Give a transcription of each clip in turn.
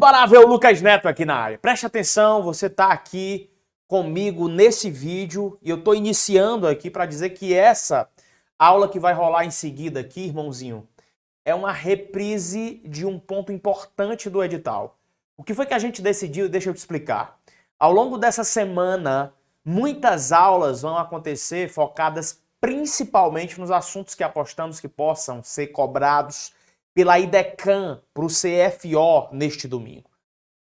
Imparável Lucas Neto aqui na área. Preste atenção, você está aqui comigo nesse vídeo e eu estou iniciando aqui para dizer que essa aula que vai rolar em seguida aqui, irmãozinho, é uma reprise de um ponto importante do edital. O que foi que a gente decidiu? Deixa eu te explicar. Ao longo dessa semana, muitas aulas vão acontecer focadas principalmente nos assuntos que apostamos que possam ser cobrados pela IDECAM para o CFO neste domingo.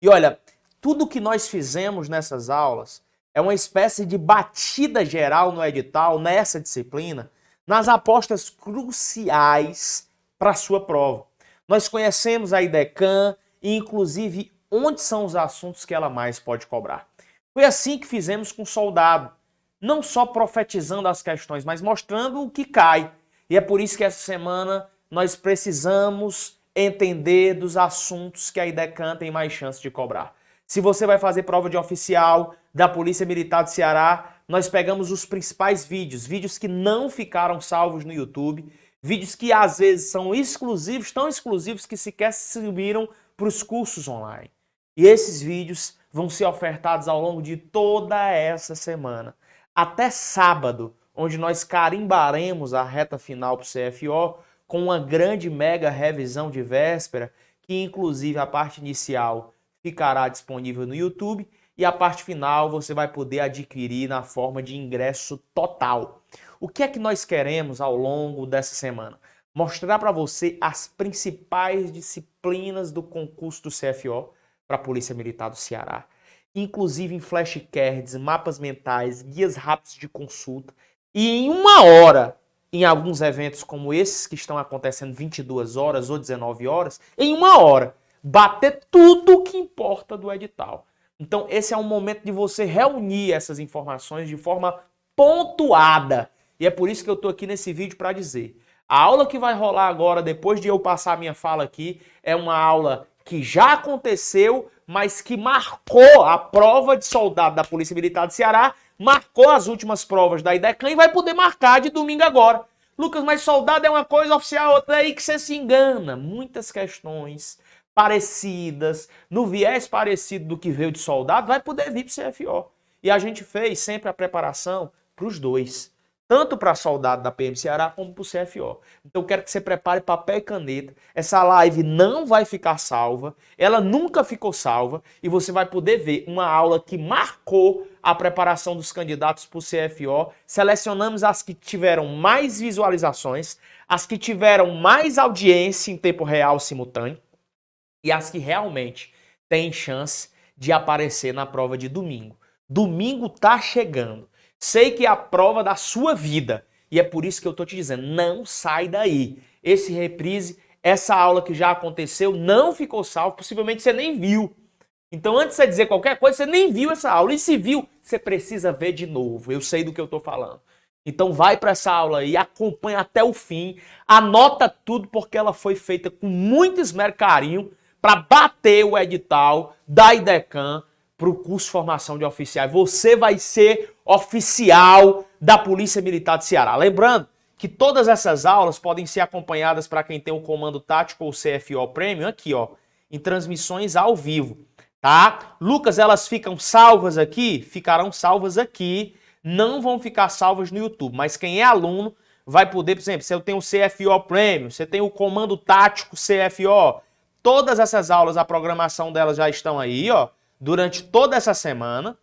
E olha, tudo que nós fizemos nessas aulas é uma espécie de batida geral no edital, nessa disciplina, nas apostas cruciais para a sua prova. Nós conhecemos a IDECAM e, inclusive, onde são os assuntos que ela mais pode cobrar. Foi assim que fizemos com o soldado, não só profetizando as questões, mas mostrando o que cai. E é por isso que essa semana nós precisamos entender dos assuntos que a IDECAM tem mais chance de cobrar. Se você vai fazer prova de oficial da Polícia Militar do Ceará, nós pegamos os principais vídeos que não ficaram salvos no YouTube, vídeos que às vezes são exclusivos, tão exclusivos que sequer subiram para os cursos online. E esses vídeos vão ser ofertados ao longo de toda essa semana, até sábado, onde nós carimbaremos a reta final para o CFO, com uma grande mega revisão de véspera, que inclusive a parte inicial ficará disponível no YouTube e a parte final você vai poder adquirir na forma de ingresso total. O que é que nós queremos ao longo dessa semana? Mostrar para você as principais disciplinas do concurso do CFO para a Polícia Militar do Ceará, inclusive em flashcards, mapas mentais, guias rápidos de consulta e em uma hora, em alguns eventos como esses que estão acontecendo 22 horas ou 19 horas, em uma hora, bater tudo o que importa do edital. Então esse é um momento de você reunir essas informações de forma pontuada. E é por isso que eu estou aqui nesse vídeo para dizer. A aula que vai rolar agora, depois de eu passar a minha fala aqui, é uma aula que já aconteceu, mas que marcou a prova de soldado da Polícia Militar do Ceará, marcou as últimas provas da IDECAM e vai poder marcar de domingo agora. Lucas, mas soldado é uma coisa, oficial outra, é aí que você se engana. Muitas questões parecidas, no viés parecido do que veio de soldado, vai poder vir para o CFO. E a gente fez sempre a preparação para os dois, tanto para soldado da PM Ceará como para o CFO. Então eu quero que você prepare papel e caneta. Essa live não vai ficar salva, ela nunca ficou salva e você vai poder ver uma aula que marcou a preparação dos candidatos para o CFO. Selecionamos as que tiveram mais visualizações, as que tiveram mais audiência em tempo real simultâneo e as que realmente têm chance de aparecer na prova de domingo. Domingo tá chegando. Sei que é a prova da sua vida e é por isso que eu tô te dizendo, não sai daí. Esse reprise, essa aula que já aconteceu, não ficou salvo, possivelmente você nem viu. Então antes de você dizer qualquer coisa, você nem viu essa aula. E se viu, você precisa ver de novo. Eu sei do que eu tô falando. Então vai para essa aula aí, acompanha até o fim, anota tudo porque ela foi feita com muito esmero e carinho para bater o edital da IDECAM para o curso de formação de oficiais. Você vai ser oficial da Polícia Militar do Ceará. Lembrando que todas essas aulas podem ser acompanhadas para quem tem o Comando Tático ou CFO Premium aqui, ó, em transmissões ao vivo, tá? Lucas, elas ficam salvas aqui? Ficarão salvas aqui, não vão ficar salvas no YouTube, mas quem é aluno vai poder, por exemplo, se eu tenho o CFO Premium, você tem o Comando Tático CFO, todas essas aulas, a programação delas já estão aí, ó, durante toda essa semana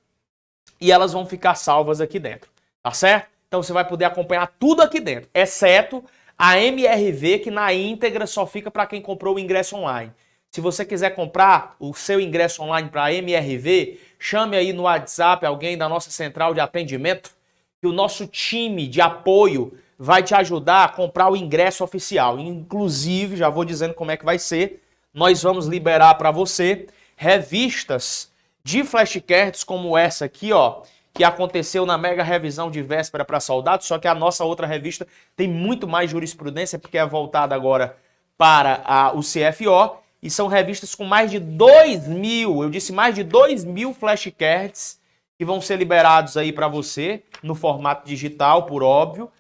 e elas vão ficar salvas aqui dentro, tá certo? Então você vai poder acompanhar tudo aqui dentro, exceto a MRV, que na íntegra só fica para quem comprou o ingresso online. Se você quiser comprar o seu ingresso online para a MRV, chame aí no WhatsApp alguém da nossa central de atendimento, que o nosso time de apoio vai te ajudar a comprar o ingresso oficial. Inclusive, já vou dizendo como é que vai ser, nós vamos liberar para você revistas de flashcards como essa aqui, ó, que aconteceu na mega revisão de véspera para soldados, só que a nossa outra revista tem muito mais jurisprudência, porque é voltada agora para o CFO, e são revistas com mais de 2.000, eu disse mais de 2.000 flashcards, que vão ser liberados aí para você, no formato digital, por óbvio,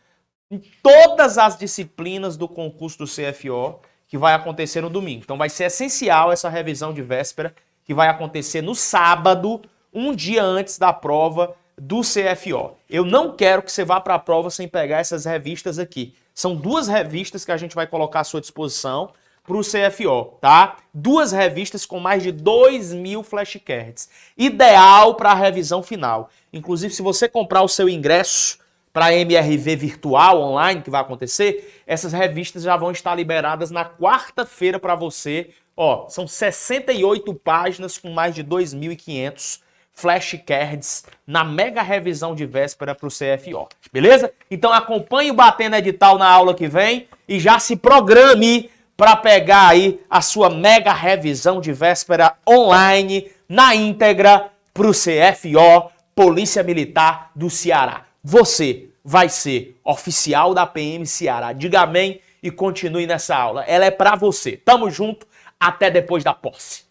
em todas as disciplinas do concurso do CFO, que vai acontecer no domingo. Então vai ser essencial essa revisão de véspera que vai acontecer no sábado, um dia antes da prova do CFO. Eu não quero que você vá para a prova sem pegar essas revistas aqui. São 2 revistas que a gente vai colocar à sua disposição para o CFO, tá? 2 revistas com mais de 2.000 flashcards. Ideal para a revisão final. Inclusive, se você comprar o seu ingresso para a MRV virtual online, que vai acontecer, essas revistas já vão estar liberadas na quarta-feira para você. Ó, são 68 páginas com mais de 2.500 flashcards na mega revisão de véspera para o CFO, beleza? Então acompanhe o Batendo Edital na aula que vem e já se programe para pegar aí a sua mega revisão de véspera online na íntegra para o CFO, Polícia Militar do Ceará. Você vai ser oficial da PM Ceará. Diga amém e continue nessa aula. Ela é para você. Tamo junto, até depois da posse.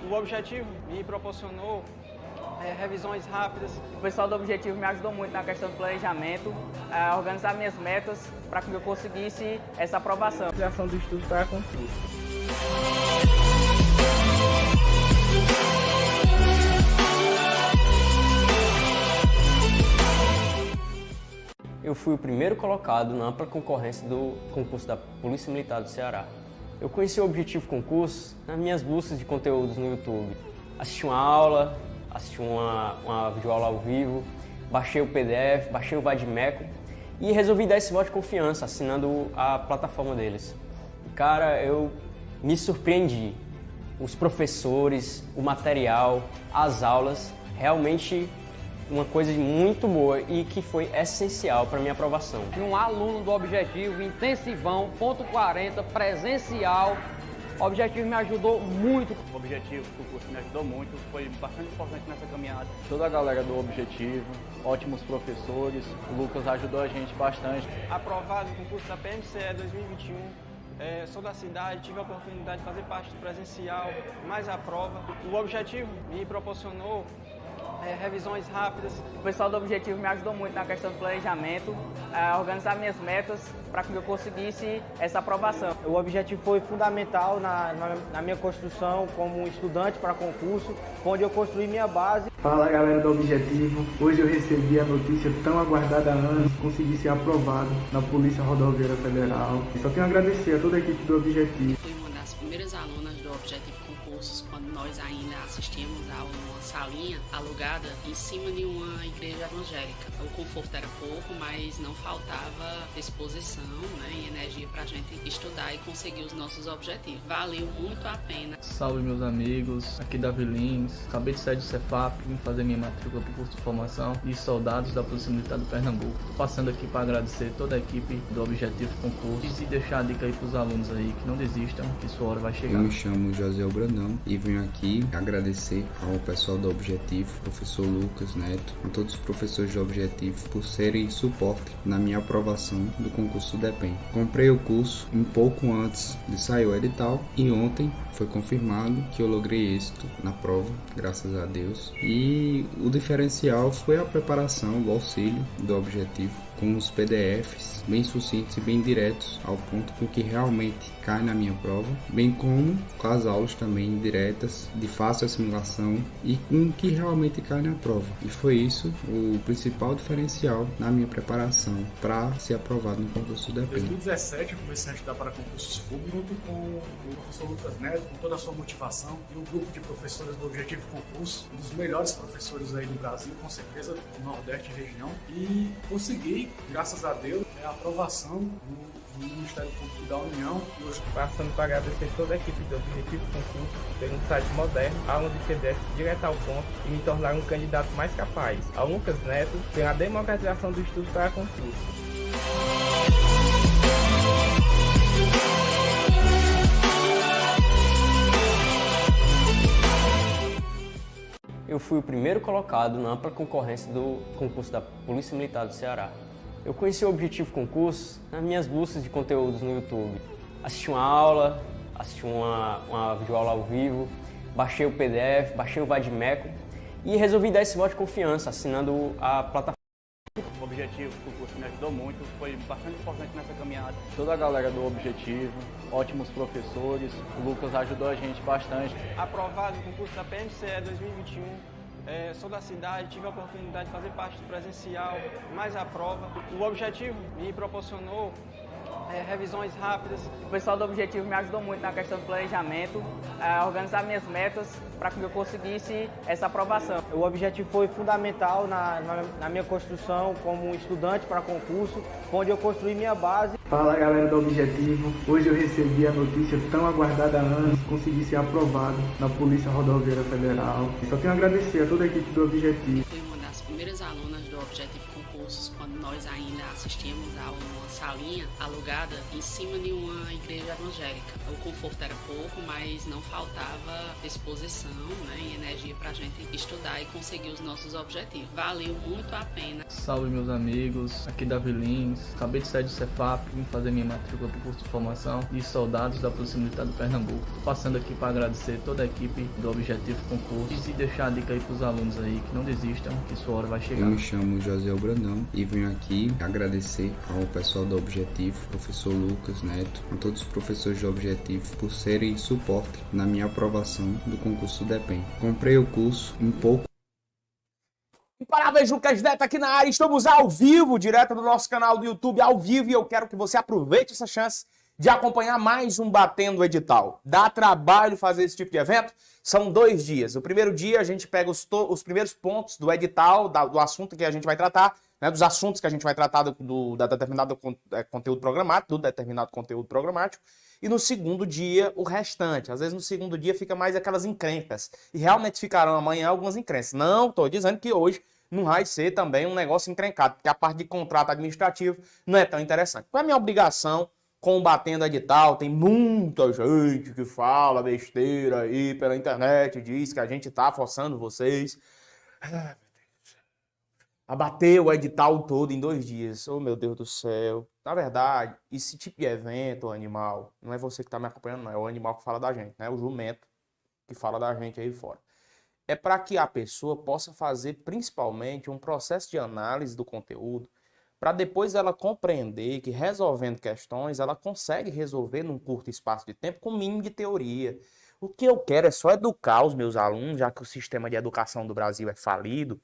O objetivo me proporcionou revisões rápidas. O pessoal do Objetivo me ajudou muito na questão do planejamento, a organizar minhas metas para que eu conseguisse essa aprovação. A criação do estudo para concurso. Eu fui o primeiro colocado na ampla concorrência do concurso da Polícia Militar do Ceará. Eu conheci o Objetivo Concurso nas minhas buscas de conteúdos no YouTube. Assisti uma aula, assisti uma videoaula ao vivo, baixei o PDF, baixei o Vadimeco e resolvi dar esse voto de confiança assinando a plataforma deles. E, cara, eu me surpreendi. Os professores, o material, as aulas, realmente uma coisa muito boa e que foi essencial para minha aprovação. Um aluno do Objetivo, intensivão, ponto 40, presencial. O Objetivo me ajudou muito. O Objetivo, o curso me ajudou muito, foi bastante importante nessa caminhada. Toda a galera do Objetivo, ótimos professores, o Lucas ajudou a gente bastante. Aprovado no concurso da PMCE 2021, sou da cidade, tive a oportunidade de fazer parte do presencial, mais a prova. O Objetivo me proporcionou revisões rápidas. O pessoal do Objetivo me ajudou muito na questão do planejamento, a organizar minhas metas para que eu conseguisse essa aprovação. O Objetivo foi fundamental na minha construção como estudante para concurso, onde eu construí minha base. Fala galera do Objetivo, hoje eu recebi a notícia tão aguardada há anos, consegui ser aprovado na Polícia Rodoviária Federal. Só tenho a agradecer a toda a equipe do Objetivo. Fui uma das primeiras alunas do Objetivo Concursos, quando nós ainda assistíamos a uma salinha alugada em cima de uma igreja evangélica. O conforto era pouco, mas não faltava disposição, né, e energia para a gente estudar e conseguir os nossos objetivos. Valeu muito a pena. Salve meus amigos, aqui Davi Lins, acabei de sair do Cefap, vim fazer minha matrícula para o curso de formação de soldados da Polícia Militar do Pernambuco. Tô passando aqui para agradecer toda a equipe do Objetivo Concursos e deixar a dica aí para os alunos aí que não desistam, que sua hora vai chegar. Eu me chamo José Brandão e venho aqui agradecer ao pessoal do Objetivo, professor Lucas Neto, a todos os professores do Objetivo por serem suporte na minha aprovação do concurso do DEPEN. Comprei o curso um pouco antes de sair o edital e ontem foi confirmado que eu logrei êxito na prova, graças a Deus. E o diferencial foi a preparação, o auxílio do Objetivo, com os PDFs bem sucintos e bem diretos ao ponto com que realmente cai na minha prova, bem como com as aulas também diretas, de fácil assimilação e com o que realmente cai na prova. E foi isso o principal diferencial na minha preparação para ser aprovado no concurso do DEPEN. Em 2017 eu comecei a estudar para concursos públicos junto com o professor Lucas Neto, com toda a sua motivação e um grupo de professores do Objetivo Concurso, um dos melhores professores aí do Brasil, com certeza, do Nordeste e região, e consegui, graças a Deus, a aprovação do Ministério Público da União. E hoje, passando para agradecer toda a equipe do Objetivo Concurso ter um site moderno, aula de PDF direto ao ponto e me tornar um candidato mais capaz. Ao Lucas Neto, pela democratização do estudo para concurso. Eu fui o primeiro colocado na ampla concorrência do concurso da Polícia Militar do Ceará. Eu conheci o Objetivo Concurso nas minhas buscas de conteúdos no YouTube. Assisti uma aula, assisti uma videoaula ao vivo, baixei o PDF, baixei o Vadimeco e resolvi dar esse voto de confiança assinando a plataforma. Objetivo, o curso me ajudou muito, foi bastante importante nessa caminhada. Toda a galera do Objetivo, ótimos professores, o Lucas ajudou a gente bastante. Aprovado no concurso da PMCE 2021, sou da cidade, tive a oportunidade de fazer parte do presencial, mais a prova. O Objetivo me proporcionou revisões rápidas. O pessoal do Objetivo me ajudou muito na questão do planejamento, a organizar minhas metas para que eu conseguisse essa aprovação. O Objetivo foi fundamental na minha construção como um estudante para concurso, onde eu construí minha base. Fala galera do Objetivo, hoje eu recebi a notícia tão aguardada há anos, consegui ser aprovado na Polícia Rodoviária Federal. E só tenho a agradecer a toda a equipe do Objetivo. Fui uma das primeiras alunas do Objetivo Concursos quando nós ainda assistíamos a uma salinha alugada em cima de uma igreja evangélica. O conforto era pouco, mas não faltava disposição, né, e energia para a gente estudar e conseguir os nossos objetivos. Valeu muito a pena. Salve meus amigos, aqui Davi Lins, acabei de sair do Cefap, vim fazer minha matrícula para o curso de formação e soldados da Polícia Militar do Pernambuco. Tô passando aqui para agradecer toda a equipe do Objetivo Concursos e deixar a dica aí para os alunos aí que não desistam, que sua hora vai chegar. Eu me chamo José Brandão e venho aqui agradecer ao pessoal do Objetivo, professor Lucas Neto, a todos os professores do Objetivo por serem suporte na minha aprovação do concurso do DEPEN. Comprei o curso um pouco. Imparáveis Lucas Neto aqui na área, estamos ao vivo, direto do nosso canal do YouTube, ao vivo, e eu quero que você aproveite essa chance de acompanhar mais um Batendo Edital. Dá trabalho fazer esse tipo de evento? São 2 dias. O primeiro dia a gente pega os primeiros pontos do edital, do assunto que a gente vai tratar, né, dos assuntos que a gente vai tratar da determinado conteúdo programático, e no segundo dia o restante. Às vezes no segundo dia fica mais aquelas encrencas, e realmente ficarão amanhã algumas encrencas. Não estou dizendo que hoje não vai ser também um negócio encrencado, porque a parte de contrato administrativo não é tão interessante. Qual é a minha obrigação combatendo edital? Tem muita gente que fala besteira aí pela internet, diz que a gente tá forçando vocês a bater o edital todo em 2 dias. Oh, meu Deus do céu. Na verdade, esse tipo de evento, animal, não é você que tá me acompanhando, não. É o animal que fala da gente, né? O jumento que fala da gente aí fora. É para que a pessoa possa fazer, principalmente, um processo de análise do conteúdo, para depois ela compreender que, resolvendo questões, ela consegue resolver num curto espaço de tempo com o mínimo de teoria. O que eu quero é só educar os meus alunos, já que o sistema de educação do Brasil é falido,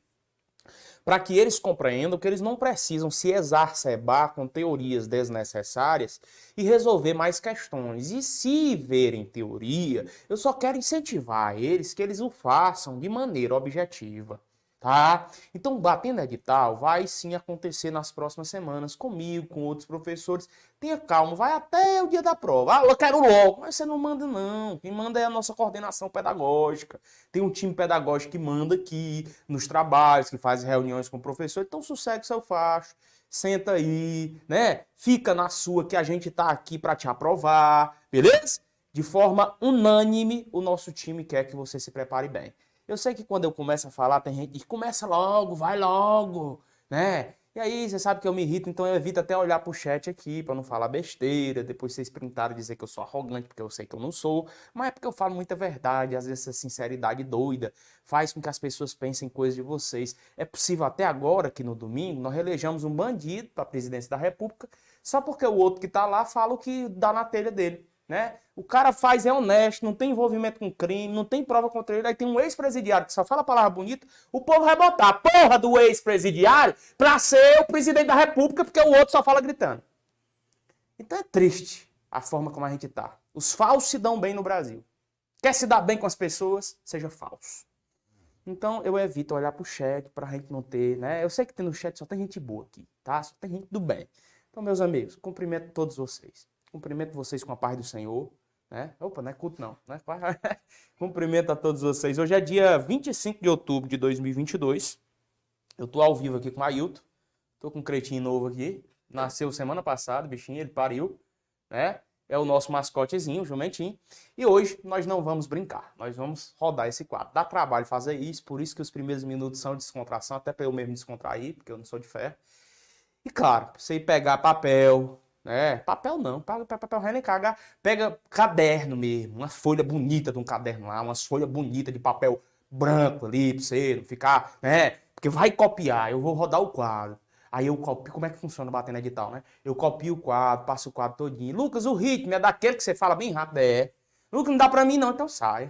para que eles compreendam que eles não precisam se exacerbar com teorias desnecessárias e resolver mais questões. E se verem teoria, eu só quero incentivar eles que eles o façam de maneira objetiva. Tá? Então, Batendo Edital vai sim acontecer nas próximas semanas, comigo, com outros professores. Tenha calma, vai até o dia da prova. Ah, eu quero logo. Mas você não manda não. Quem manda é a nossa coordenação pedagógica. Tem um time pedagógico que manda aqui nos trabalhos, que faz reuniões com o professor. Então, sossegue seu facho. Senta aí, né? Fica na sua que a gente tá aqui para te aprovar, beleza? De forma unânime, o nosso time quer que você se prepare bem. Eu sei que quando eu começo a falar, tem gente que diz, começa logo, vai logo, né? E aí, você sabe que eu me irrito, então eu evito até olhar pro chat aqui, pra não falar besteira, depois vocês printarem e dizer que eu sou arrogante, porque eu sei que eu não sou, mas é porque eu falo muita verdade, às vezes essa sinceridade doida faz com que as pessoas pensem coisas de vocês. É possível até agora, que no domingo, nós reelejamos um bandido pra presidência da República, só porque o outro que tá lá fala o que dá na telha dele. Né? O cara é honesto, não tem envolvimento com crime, não tem prova contra ele, aí tem um ex-presidiário que só fala a palavra bonita, o povo vai botar a porra do ex-presidiário pra ser o presidente da República, porque o outro só fala gritando. Então é triste a forma como a gente tá. Os falsos se dão bem no Brasil. Quer se dar bem com as pessoas? Seja falso. Então eu evito olhar pro chat pra gente não ter, né? Eu sei que no chat só tem gente boa aqui, tá? Só tem gente do bem. Então, meus amigos, cumprimento todos vocês. Cumprimento vocês com a paz do Senhor, né? Opa, não é culto não, né? Cumprimento a todos vocês. Hoje é dia 25 de outubro de 2022. Eu tô ao vivo aqui com o Ailton. Tô com um cretinho novo aqui. Nasceu semana passada, bichinho, ele pariu, né? É o nosso mascotezinho, o jumentinho. E hoje nós não vamos brincar. Nós vamos rodar esse quadro. Dá trabalho fazer isso, por isso que os primeiros minutos são de descontração, até para eu mesmo descontrair, porque eu não sou de ferro. E claro, você ir pegar papel... papel não, papel vai nem cagar. Pega caderno mesmo, uma folha bonita de um caderno lá, umas folhas bonitas de papel branco ali pra você não ficar, né? Porque vai copiar, eu vou rodar o quadro. Aí eu copio, como é que funciona batendo edital, né? Eu copio o quadro, passo o quadro todinho. Lucas, o ritmo é daquele que você fala bem rápido, é. Lucas, não dá pra mim não, então sai.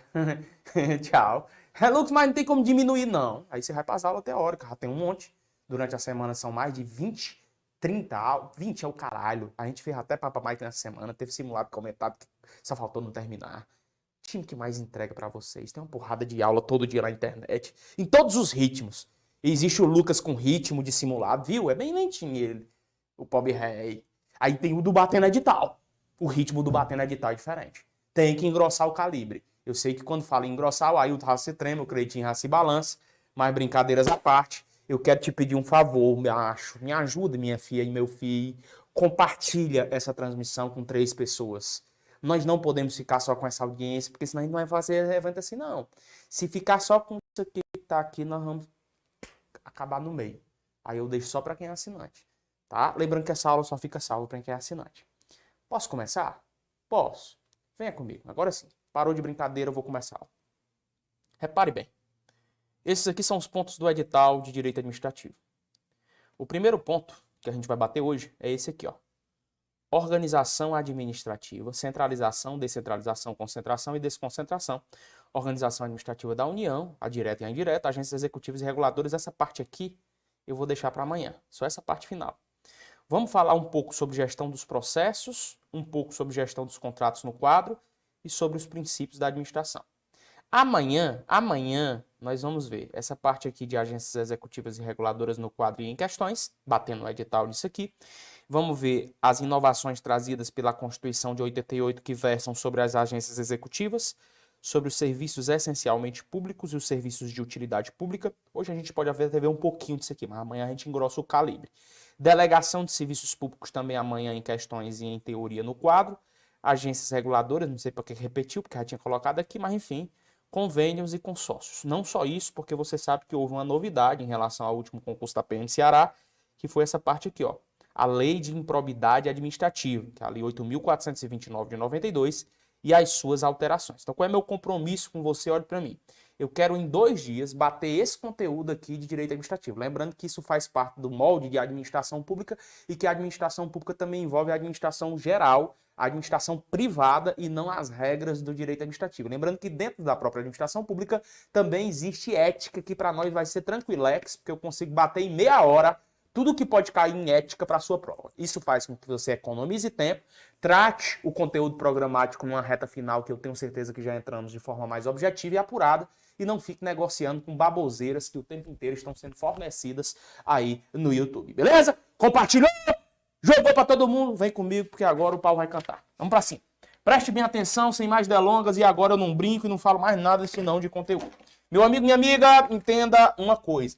Tchau. Lucas, mas não tem como diminuir não. Aí você vai pra aula teórica, já tem um monte. Durante a semana são mais de 20, 30 aulas. 20 é o caralho. A gente fez até Papa Mike nessa semana, teve simulado comentado que só faltou não terminar. Time que mais entrega pra vocês. Tem uma porrada de aula todo dia na internet. Em todos os ritmos. Existe o Lucas com ritmo de simulado, viu? É bem lentinho ele. O pobre rei. Aí tem o do batendo edital. O ritmo do batendo edital é diferente. Tem que engrossar o calibre. Eu sei que quando fala em engrossar, o Ailton já se treme, o Cleitinho já se balança. Mas brincadeiras à parte, eu quero te pedir um favor, me ajuda, minha filha e meu filho. Compartilha essa transmissão com 3 pessoas. Nós não podemos ficar só com essa audiência, porque senão a gente não vai fazer evento assim, não. Se ficar só com isso aqui que tá aqui, nós vamos acabar no meio. Aí eu deixo só para quem é assinante, tá? Lembrando que essa aula só fica salva para quem é assinante. Posso começar? Posso. Venha comigo. Agora sim. Parou de brincadeira, eu vou começar a aula. Repare bem. Esses aqui são os pontos do edital de direito administrativo. O primeiro ponto que a gente vai bater hoje é esse aqui, ó. Organização administrativa, centralização, descentralização, concentração e desconcentração. Organização administrativa da União, a direta e a indireta, agências executivas e reguladoras. Essa parte aqui eu vou deixar para amanhã, só essa parte final. Vamos falar um pouco sobre gestão dos processos, um pouco sobre gestão dos contratos no quadro e sobre os princípios da administração. Amanhã nós vamos ver essa parte aqui de agências executivas e reguladoras no quadro e em questões, batendo o edital disso aqui. Vamos ver as inovações trazidas pela Constituição de 88 que versam sobre as agências executivas, sobre os serviços essencialmente públicos e os serviços de utilidade pública. Hoje a gente pode até ver um pouquinho disso aqui, mas amanhã a gente engrossa o calibre. Delegação de serviços públicos também amanhã em questões e em teoria no quadro. Agências reguladoras, não sei para que repetiu, porque já tinha colocado aqui, mas enfim, convênios e consórcios. Não só isso, porque você sabe que houve uma novidade em relação ao último concurso da PM Ceará, que foi essa parte aqui, ó. A Lei de Improbidade Administrativa, que é a Lei 8.429 de 92, e as suas alterações. Então, qual é meu compromisso com você? Olhe para mim. Eu quero, em 2 dias, bater esse conteúdo aqui de direito administrativo. Lembrando que isso faz parte do molde de administração pública e que a administração pública também envolve a administração geral, a administração privada e não as regras do direito administrativo. Lembrando que dentro da própria administração pública também existe ética, que para nós vai ser tranquilex, porque eu consigo bater em meia hora tudo que pode cair em ética para a sua prova. Isso faz com que você economize tempo, trate o conteúdo programático numa reta final que eu tenho certeza que já entramos de forma mais objetiva e apurada e não fique negociando com baboseiras que o tempo inteiro estão sendo fornecidas aí no YouTube. Beleza? Compartilhou? Jogou para todo mundo? Vem comigo porque agora o pau vai cantar. Vamos para cima. Preste bem atenção, sem mais delongas, e agora eu não brinco e não falo mais nada senão de conteúdo. Meu amigo, minha amiga, entenda uma coisa.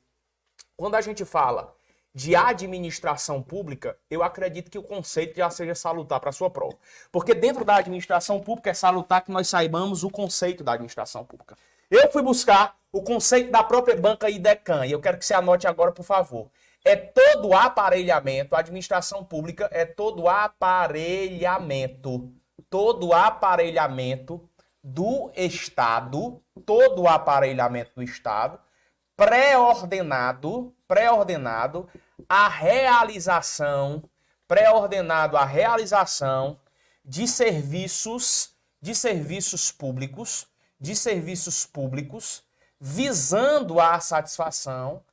Quando a gente fala de administração pública, eu acredito que o conceito já seja salutar para a sua prova. Porque dentro da administração pública é salutar que nós saibamos o conceito da administração pública. Eu fui buscar o conceito da própria banca IDECAN, e eu quero que você anote agora, por favor. É todo o aparelhamento, a administração pública é todo o aparelhamento do Estado, pré-ordenado a realização de serviços públicos, visando a satisfação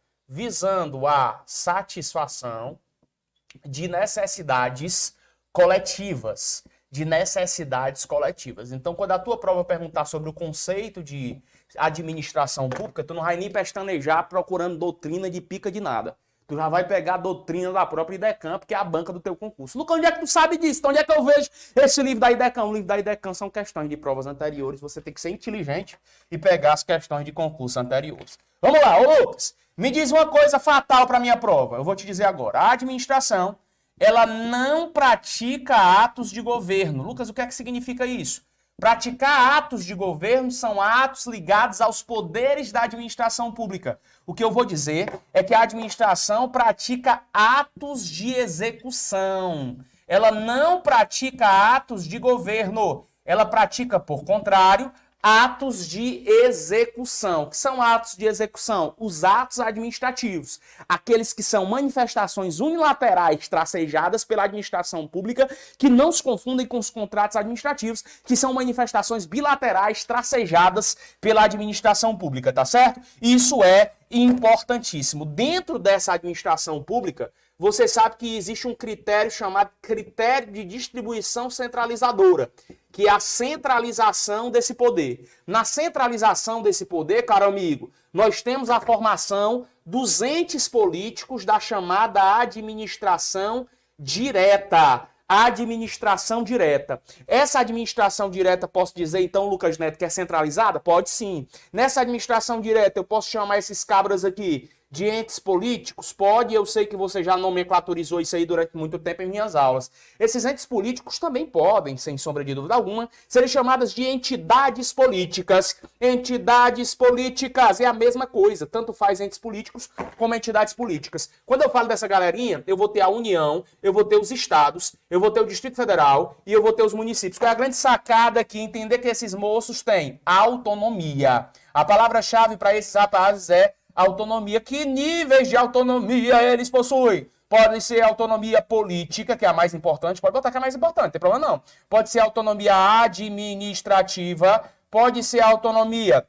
de necessidades coletivas. Então, quando a tua prova perguntar sobre o conceito de administração pública, tu não vai nem pestanejar procurando doutrina de pica de nada. Tu já vai pegar a doutrina da própria IDECAN, porque é a banca do teu concurso. Lucas, onde é que tu sabe disso? Então, onde é que eu vejo esse livro da IDECAN? O livro da IDECAN são questões de provas anteriores. Você tem que ser inteligente e pegar as questões de concurso anteriores. Vamos lá, ô Lucas, me diz uma coisa fatal para minha prova. Eu vou te dizer agora. A administração, ela não pratica atos de governo. Lucas, o que é que significa isso? Praticar atos de governo são atos ligados aos poderes da administração pública. O que eu vou dizer é que a administração pratica atos de execução. Ela não pratica atos de governo. Ela pratica, por contrário, atos de execução. O que são atos de execução? Os atos administrativos. Aqueles que são manifestações unilaterais tracejadas pela administração pública, que não se confundem com os contratos administrativos, que são manifestações bilaterais tracejadas pela administração pública, tá certo? Isso é importantíssimo. Dentro dessa administração pública, você sabe que existe um critério chamado critério de distribuição centralizadora, que é a centralização desse poder. Na centralização desse poder, caro amigo, nós temos a formação dos entes políticos da chamada administração direta. Administração direta. Essa administração direta, posso dizer então, Lucas Neto, que é centralizada? Pode sim. Nessa administração direta, eu posso chamar esses cabras aqui de entes políticos? Pode, eu sei que você já nomenclaturizou isso aí durante muito tempo em minhas aulas. Esses entes políticos também podem, sem sombra de dúvida alguma, serem chamadas de entidades políticas. Entidades políticas é a mesma coisa, tanto faz entes políticos como entidades políticas. Quando eu falo dessa galerinha, eu vou ter a União, eu vou ter os estados, eu vou ter o Distrito Federal e eu vou ter os municípios. Qual é a grande sacada aqui? Entender que esses moços têm autonomia. A palavra-chave para esses rapazes é autonomia. Que níveis de autonomia eles possuem? Pode ser autonomia política, que é a mais importante. Pode botar que é a mais importante, não tem problema não. Pode ser autonomia administrativa. Pode ser autonomia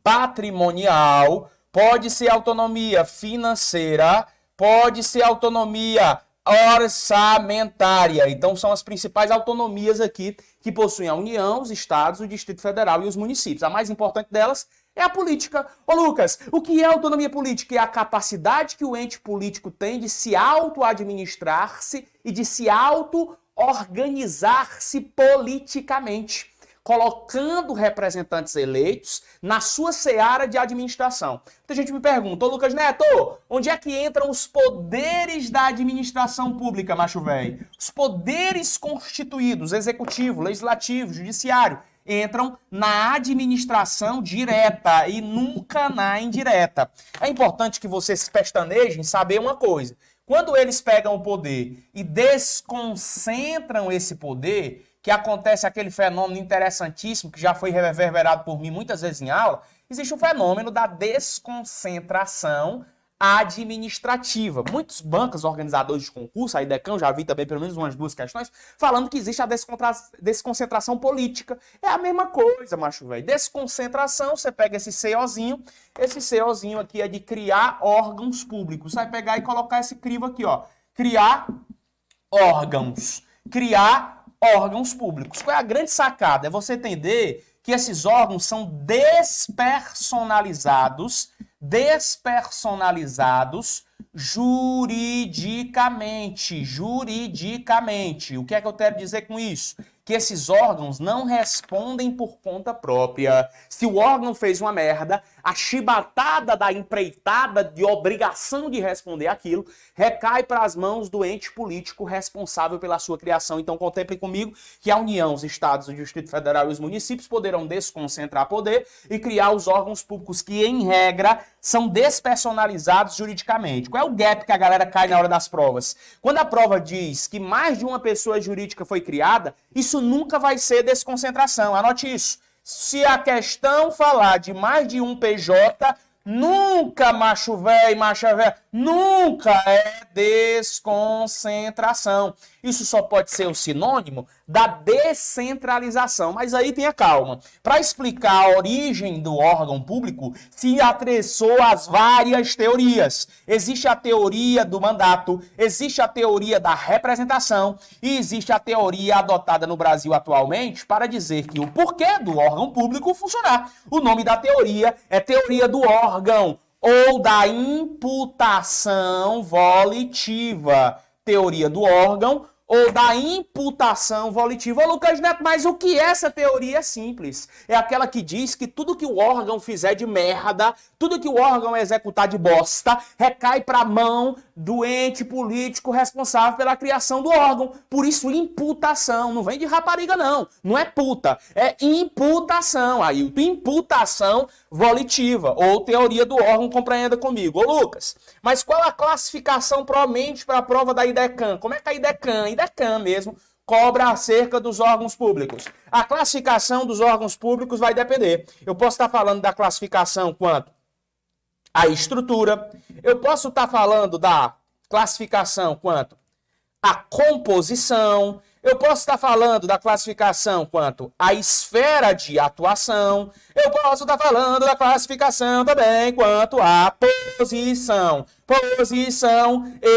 patrimonial. Pode ser autonomia financeira. Pode ser autonomia orçamentária. Então são as principais autonomias aqui que possuem a União, os estados, o Distrito Federal e os municípios. A mais importante delas é a política. Ô Lucas, o que é autonomia política? É a capacidade que o ente político tem de se auto-administrar-se e de se auto-organizar-se politicamente, colocando representantes eleitos na sua seara de administração. Muita gente me pergunta, ô Lucas Neto, onde é que entram os poderes da administração pública, macho velho? Os poderes constituídos, executivo, legislativo, judiciário, entram na administração direta e nunca na indireta. É importante que vocês pestanejem saber uma coisa. Quando eles pegam o poder e desconcentram esse poder, que acontece aquele fenômeno interessantíssimo que já foi reverberado por mim muitas vezes em aula, existe o fenômeno da desconcentração administrativa. Muitos bancos organizadores de concurso, a IDECAM, já vi também pelo menos umas 2 questões, falando que existe a desconcentração política. É a mesma coisa, macho velho. Desconcentração, você pega esse COzinho aqui é de criar órgãos públicos. Você vai pegar e colocar esse crivo aqui, ó. Criar órgãos públicos. Qual é a grande sacada? É você entender que esses órgãos são despersonalizados juridicamente. O que é que eu quero dizer com isso? Que esses órgãos não respondem por conta própria. Se o órgão fez uma merda, a chibatada da empreitada de obrigação de responder aquilo recai para as mãos do ente político responsável pela sua criação. Então contemplem comigo que a União, os estados, o Distrito Federal e os municípios poderão desconcentrar poder e criar os órgãos públicos que, em regra, são despersonalizados juridicamente. Qual é o gap que a galera cai na hora das provas? Quando a prova diz que mais de uma pessoa jurídica foi criada, isso nunca vai ser desconcentração. Anote isso. Se a questão falar de mais de um PJ, nunca, macho velho, macha velho, nunca é desconcentração. Isso só pode ser o sinônimo da descentralização. Mas aí tenha calma. Para explicar a origem do órgão público, se atreçou às várias teorias. Existe a teoria do mandato, existe a teoria da representação e existe a teoria adotada no Brasil atualmente para dizer que o porquê do órgão público funcionar. O nome da teoria é teoria do órgão ou da imputação volitiva. Teoria do órgão ou da imputação volitiva. Ô Lucas Neto, mas o que é essa teoria? É simples. É aquela que diz que tudo que o órgão fizer de merda, tudo que o órgão executar de bosta, recai para a mão do ente político responsável pela criação do órgão. Por isso, imputação. Não vem de rapariga, não. Não é puta. É imputação. Aí, imputação volitiva. Ou teoria do órgão, compreenda comigo. Ô Lucas, mas qual a classificação provavelmente para a prova da IDECAM? Como é que a IDECAM mesmo, cobra acerca dos órgãos públicos? A classificação dos órgãos públicos vai depender. Eu posso estar falando da classificação quanto à estrutura, eu posso estar falando da classificação quanto à composição, eu posso estar falando da classificação quanto à esfera de atuação, eu posso estar falando da classificação também quanto à posição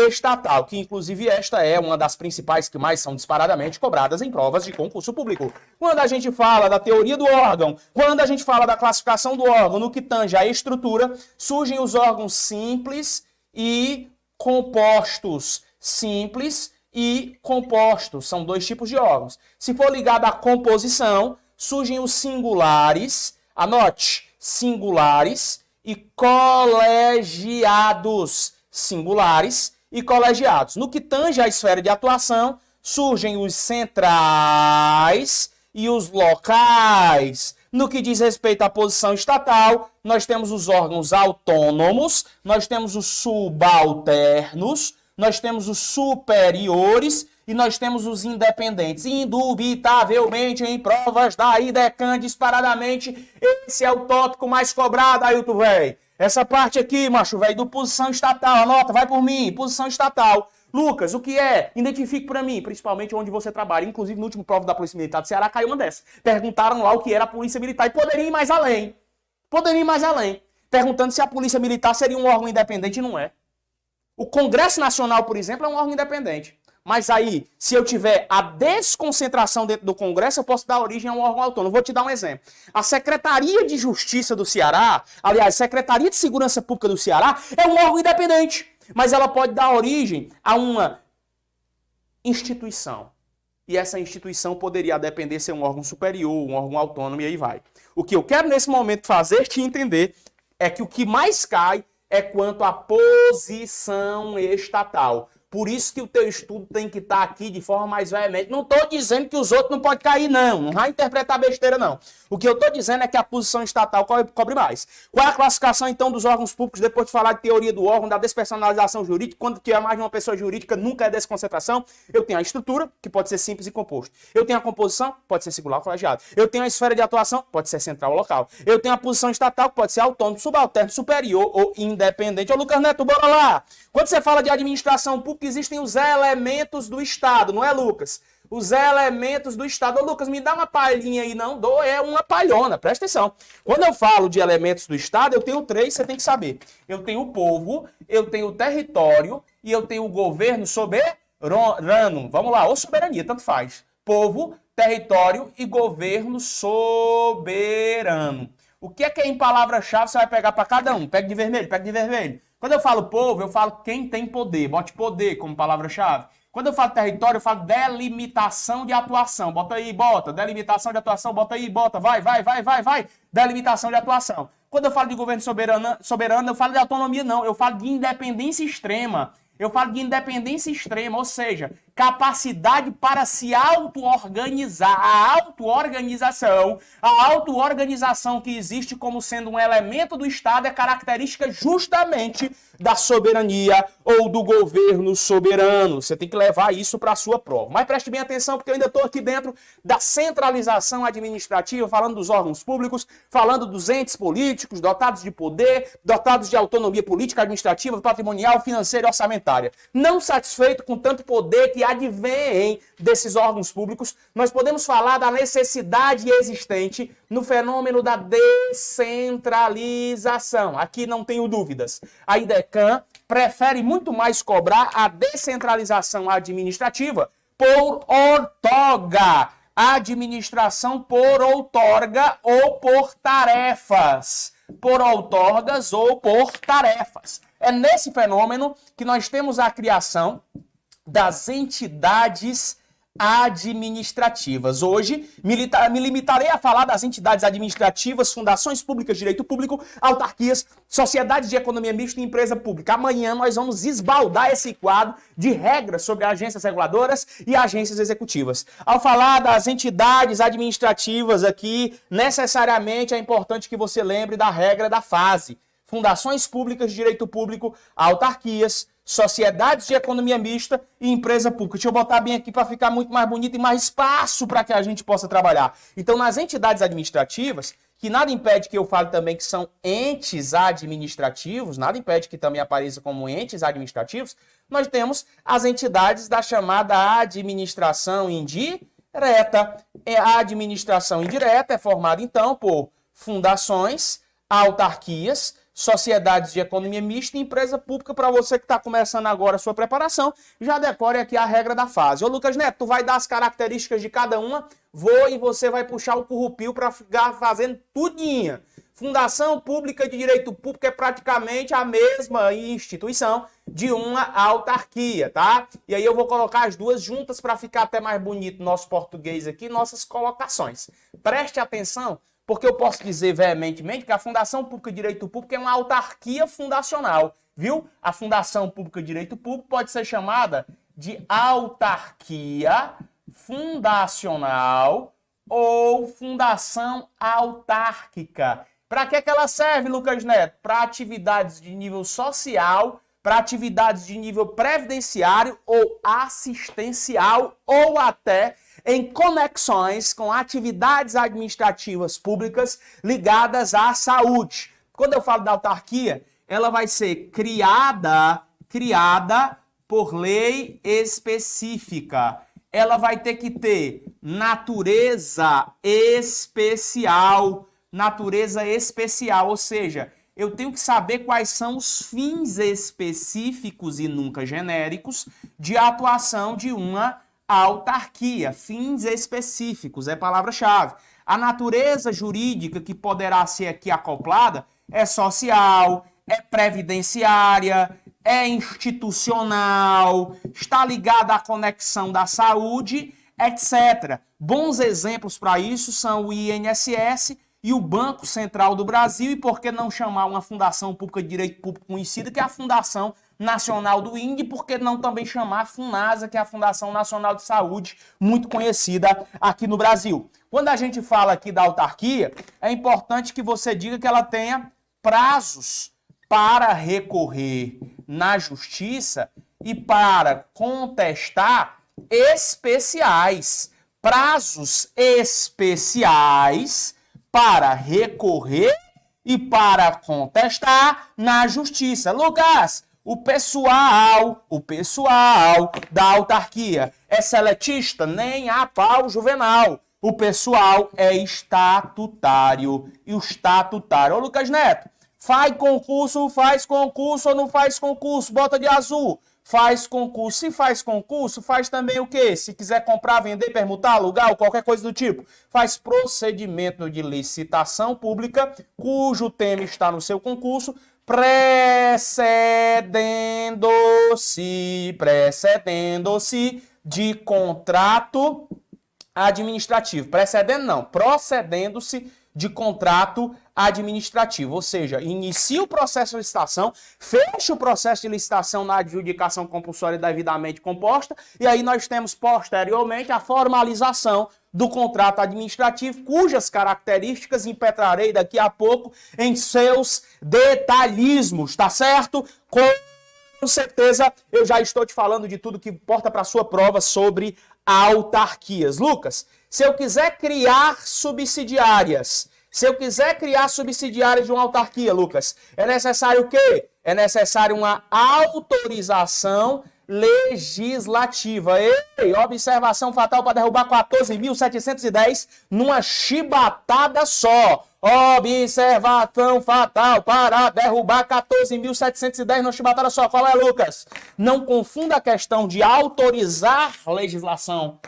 estatal, que inclusive esta é uma das principais que mais são disparadamente cobradas em provas de concurso público. Quando a gente fala da teoria do órgão, quando a gente fala da classificação do órgão no que tange à estrutura, surgem os órgãos simples e compostos. Simples e compostos, são dois tipos de órgãos. Se for ligado à composição, surgem os singulares, anote, singulares e colegiados. Singulares e colegiados. No que tange à esfera de atuação, surgem os centrais e os locais. No que diz respeito à posição estatal, nós temos os órgãos autônomos, nós temos os subalternos, nós temos os superiores e nós temos os independentes. Indubitavelmente, em provas da IDECAN, disparadamente, esse é o tópico mais cobrado, Ailton, velho. Essa parte aqui, macho, velho, do posição estatal. Anota, vai por mim, posição estatal. Lucas, o que é? Identifique para mim, principalmente onde você trabalha. Inclusive, no último prova da Polícia Militar do Ceará, caiu uma dessas. Perguntaram lá o que era a Polícia Militar e poderiam ir mais além. Poderiam ir mais além. Perguntando se a Polícia Militar seria um órgão independente e não é. O Congresso Nacional, por exemplo, é um órgão independente. Mas aí, se eu tiver a desconcentração dentro do Congresso, eu posso dar origem a um órgão autônomo. Vou te dar um exemplo. A Secretaria de Justiça do Ceará, aliás, a Secretaria de Segurança Pública do Ceará, é um órgão independente. Mas ela pode dar origem a uma instituição. E essa instituição poderia depender ser um órgão superior, um órgão autônomo, e aí vai. O que eu quero nesse momento fazer te entender é que o que mais cai é quanto à posição estatal. Por isso que o teu estudo tem que estar aqui de forma mais veemente. Não estou dizendo que os outros não podem cair, não. Não vai interpretar besteira, não. O que eu estou dizendo é que a posição estatal cobre mais. Qual é a classificação, então, dos órgãos públicos, depois de falar de teoria do órgão, da despersonalização jurídica, quando tiver mais de uma pessoa jurídica, nunca é desconcentração? Eu tenho a estrutura, que pode ser simples e composto. Eu tenho a composição, pode ser singular ou colegiado. Eu tenho a esfera de atuação, pode ser central ou local. Eu tenho a posição estatal, que pode ser autônomo, subalterno, superior ou independente. Ô, Lucas Neto, bora lá! Quando você fala de administração pública, existem os elementos do Estado, não é, Lucas? Os elementos do Estado. Ô, Lucas, me dá uma palhinha aí, não dou, é uma palhona, presta atenção. Quando eu falo de elementos do Estado, eu tenho três, você tem que saber. Eu tenho o povo, eu tenho o território e eu tenho o governo soberano. Vamos lá, ou soberania, tanto faz. Povo, território e governo soberano. O que é em palavra-chave você vai pegar para cada um? Pega de vermelho, pega de vermelho. Quando eu falo povo, eu falo quem tem poder. Bote poder como palavra-chave. Quando eu falo território, eu falo delimitação de atuação. Bota aí, bota. Delimitação de atuação, bota aí, bota. Vai. Delimitação de atuação. Quando eu falo de governo soberano, eu falo de autonomia, não. Eu falo de independência extrema. Ou seja, capacidade para se auto-organizar. A auto-organização que existe como sendo um elemento do Estado é característica justamente da soberania ou do governo soberano. Você tem que levar isso para a sua prova. Mas preste bem atenção, porque eu ainda estou aqui dentro da centralização administrativa, falando dos órgãos públicos, falando dos entes políticos, dotados de poder, dotados de autonomia política, administrativa, patrimonial, financeira e orçamentária. Não satisfeito com tanto poder que advém desses órgãos públicos, nós podemos falar da necessidade existente no fenômeno da descentralização. Aqui não tenho dúvidas. A IDECAN prefere muito mais cobrar a descentralização administrativa por outorga. Administração por outorga ou por tarefas. Por outorgas ou por tarefas. É nesse fenômeno que nós temos a criação das entidades administrativas. Hoje, me limitarei a falar das entidades administrativas, fundações públicas, direito público, autarquias, sociedades de economia mista e empresa pública. Amanhã nós vamos esbaldar esse quadro de regras sobre agências reguladoras e agências executivas. Ao falar das entidades administrativas aqui, necessariamente é importante que você lembre da regra da fase. Fundações públicas de direito público, autarquias, sociedades de economia mista e empresa pública. Deixa eu botar bem aqui para ficar muito mais bonito e mais espaço para que a gente possa trabalhar. Então, nas entidades administrativas, que nada impede que eu fale também que são entes administrativos, nada impede que também apareça como entes administrativos, nós temos as entidades da chamada administração indireta. A administração indireta é formada, então, por fundações, autarquias, sociedades de economia mista e empresa pública. Para você que está começando agora a sua preparação, já decore aqui a regra da fase. Ô Lucas Neto, tu vai dar as características de cada uma, e você vai puxar o currupio para ficar fazendo tudinha. Fundação Pública de Direito Público é praticamente a mesma instituição de uma autarquia, tá? E aí eu vou colocar as duas juntas para ficar até mais bonito nosso português aqui, nossas colocações. Preste atenção, porque eu posso dizer veementemente que a Fundação Pública de Direito Público é uma autarquia fundacional, viu? A Fundação Pública de Direito Público pode ser chamada de autarquia fundacional ou fundação autárquica. Para que ela serve, Lucas Neto? Para atividades de nível social, para atividades de nível previdenciário ou assistencial, ou até em conexões com atividades administrativas públicas ligadas à saúde. Quando eu falo da autarquia, ela vai ser criada por lei específica. Ela vai ter que ter natureza especial, ou seja, eu tenho que saber quais são os fins específicos e nunca genéricos de atuação de uma autarquia. Fins específicos é palavra-chave. A natureza jurídica que poderá ser aqui acoplada é social, é previdenciária, é institucional, está ligada à conexão da saúde, etc. Bons exemplos para isso são o INSS e o Banco Central do Brasil, e por que não chamar uma fundação pública de direito público conhecida, que é a Fundação Nacional do INDE, por que não também chamar a FUNASA, que é a Fundação Nacional de Saúde, muito conhecida aqui no Brasil. Quando a gente fala aqui da autarquia, é importante que você diga que ela tenha prazos para recorrer na justiça e para contestar especiais. Prazos especiais para recorrer e para contestar na justiça. Lucas, o pessoal da autarquia é seletista? Nem a pau, Juvenal. O pessoal é estatutário. E o estatutário. Ô, Lucas Neto, faz concurso ou não faz concurso? Bota de azul. Faz concurso. Se faz concurso, faz também o quê? Se quiser comprar, vender, permutar, alugar ou qualquer coisa do tipo. Faz procedimento de licitação pública, cujo tema está no seu concurso, precedendo-se de contrato administrativo. Procedendo-se de contrato administrativo, ou seja, inicia o processo de licitação, fecha o processo de licitação na adjudicação compulsória devidamente composta, e aí nós temos posteriormente a formalização do contrato administrativo, cujas características impetrarei daqui a pouco em seus detalhismos, tá certo? Com certeza eu já estou te falando de tudo que importa para a sua prova sobre autarquias. Lucas, se eu quiser criar subsidiárias de uma autarquia, Lucas, é necessário o quê? É necessário uma autorização legislativa. Ei, observação fatal para derrubar 14.710 numa chibatada só. Observação fatal para derrubar 14.710 numa chibatada só. Qual é, Lucas? Não confunda a questão de autorizar legislação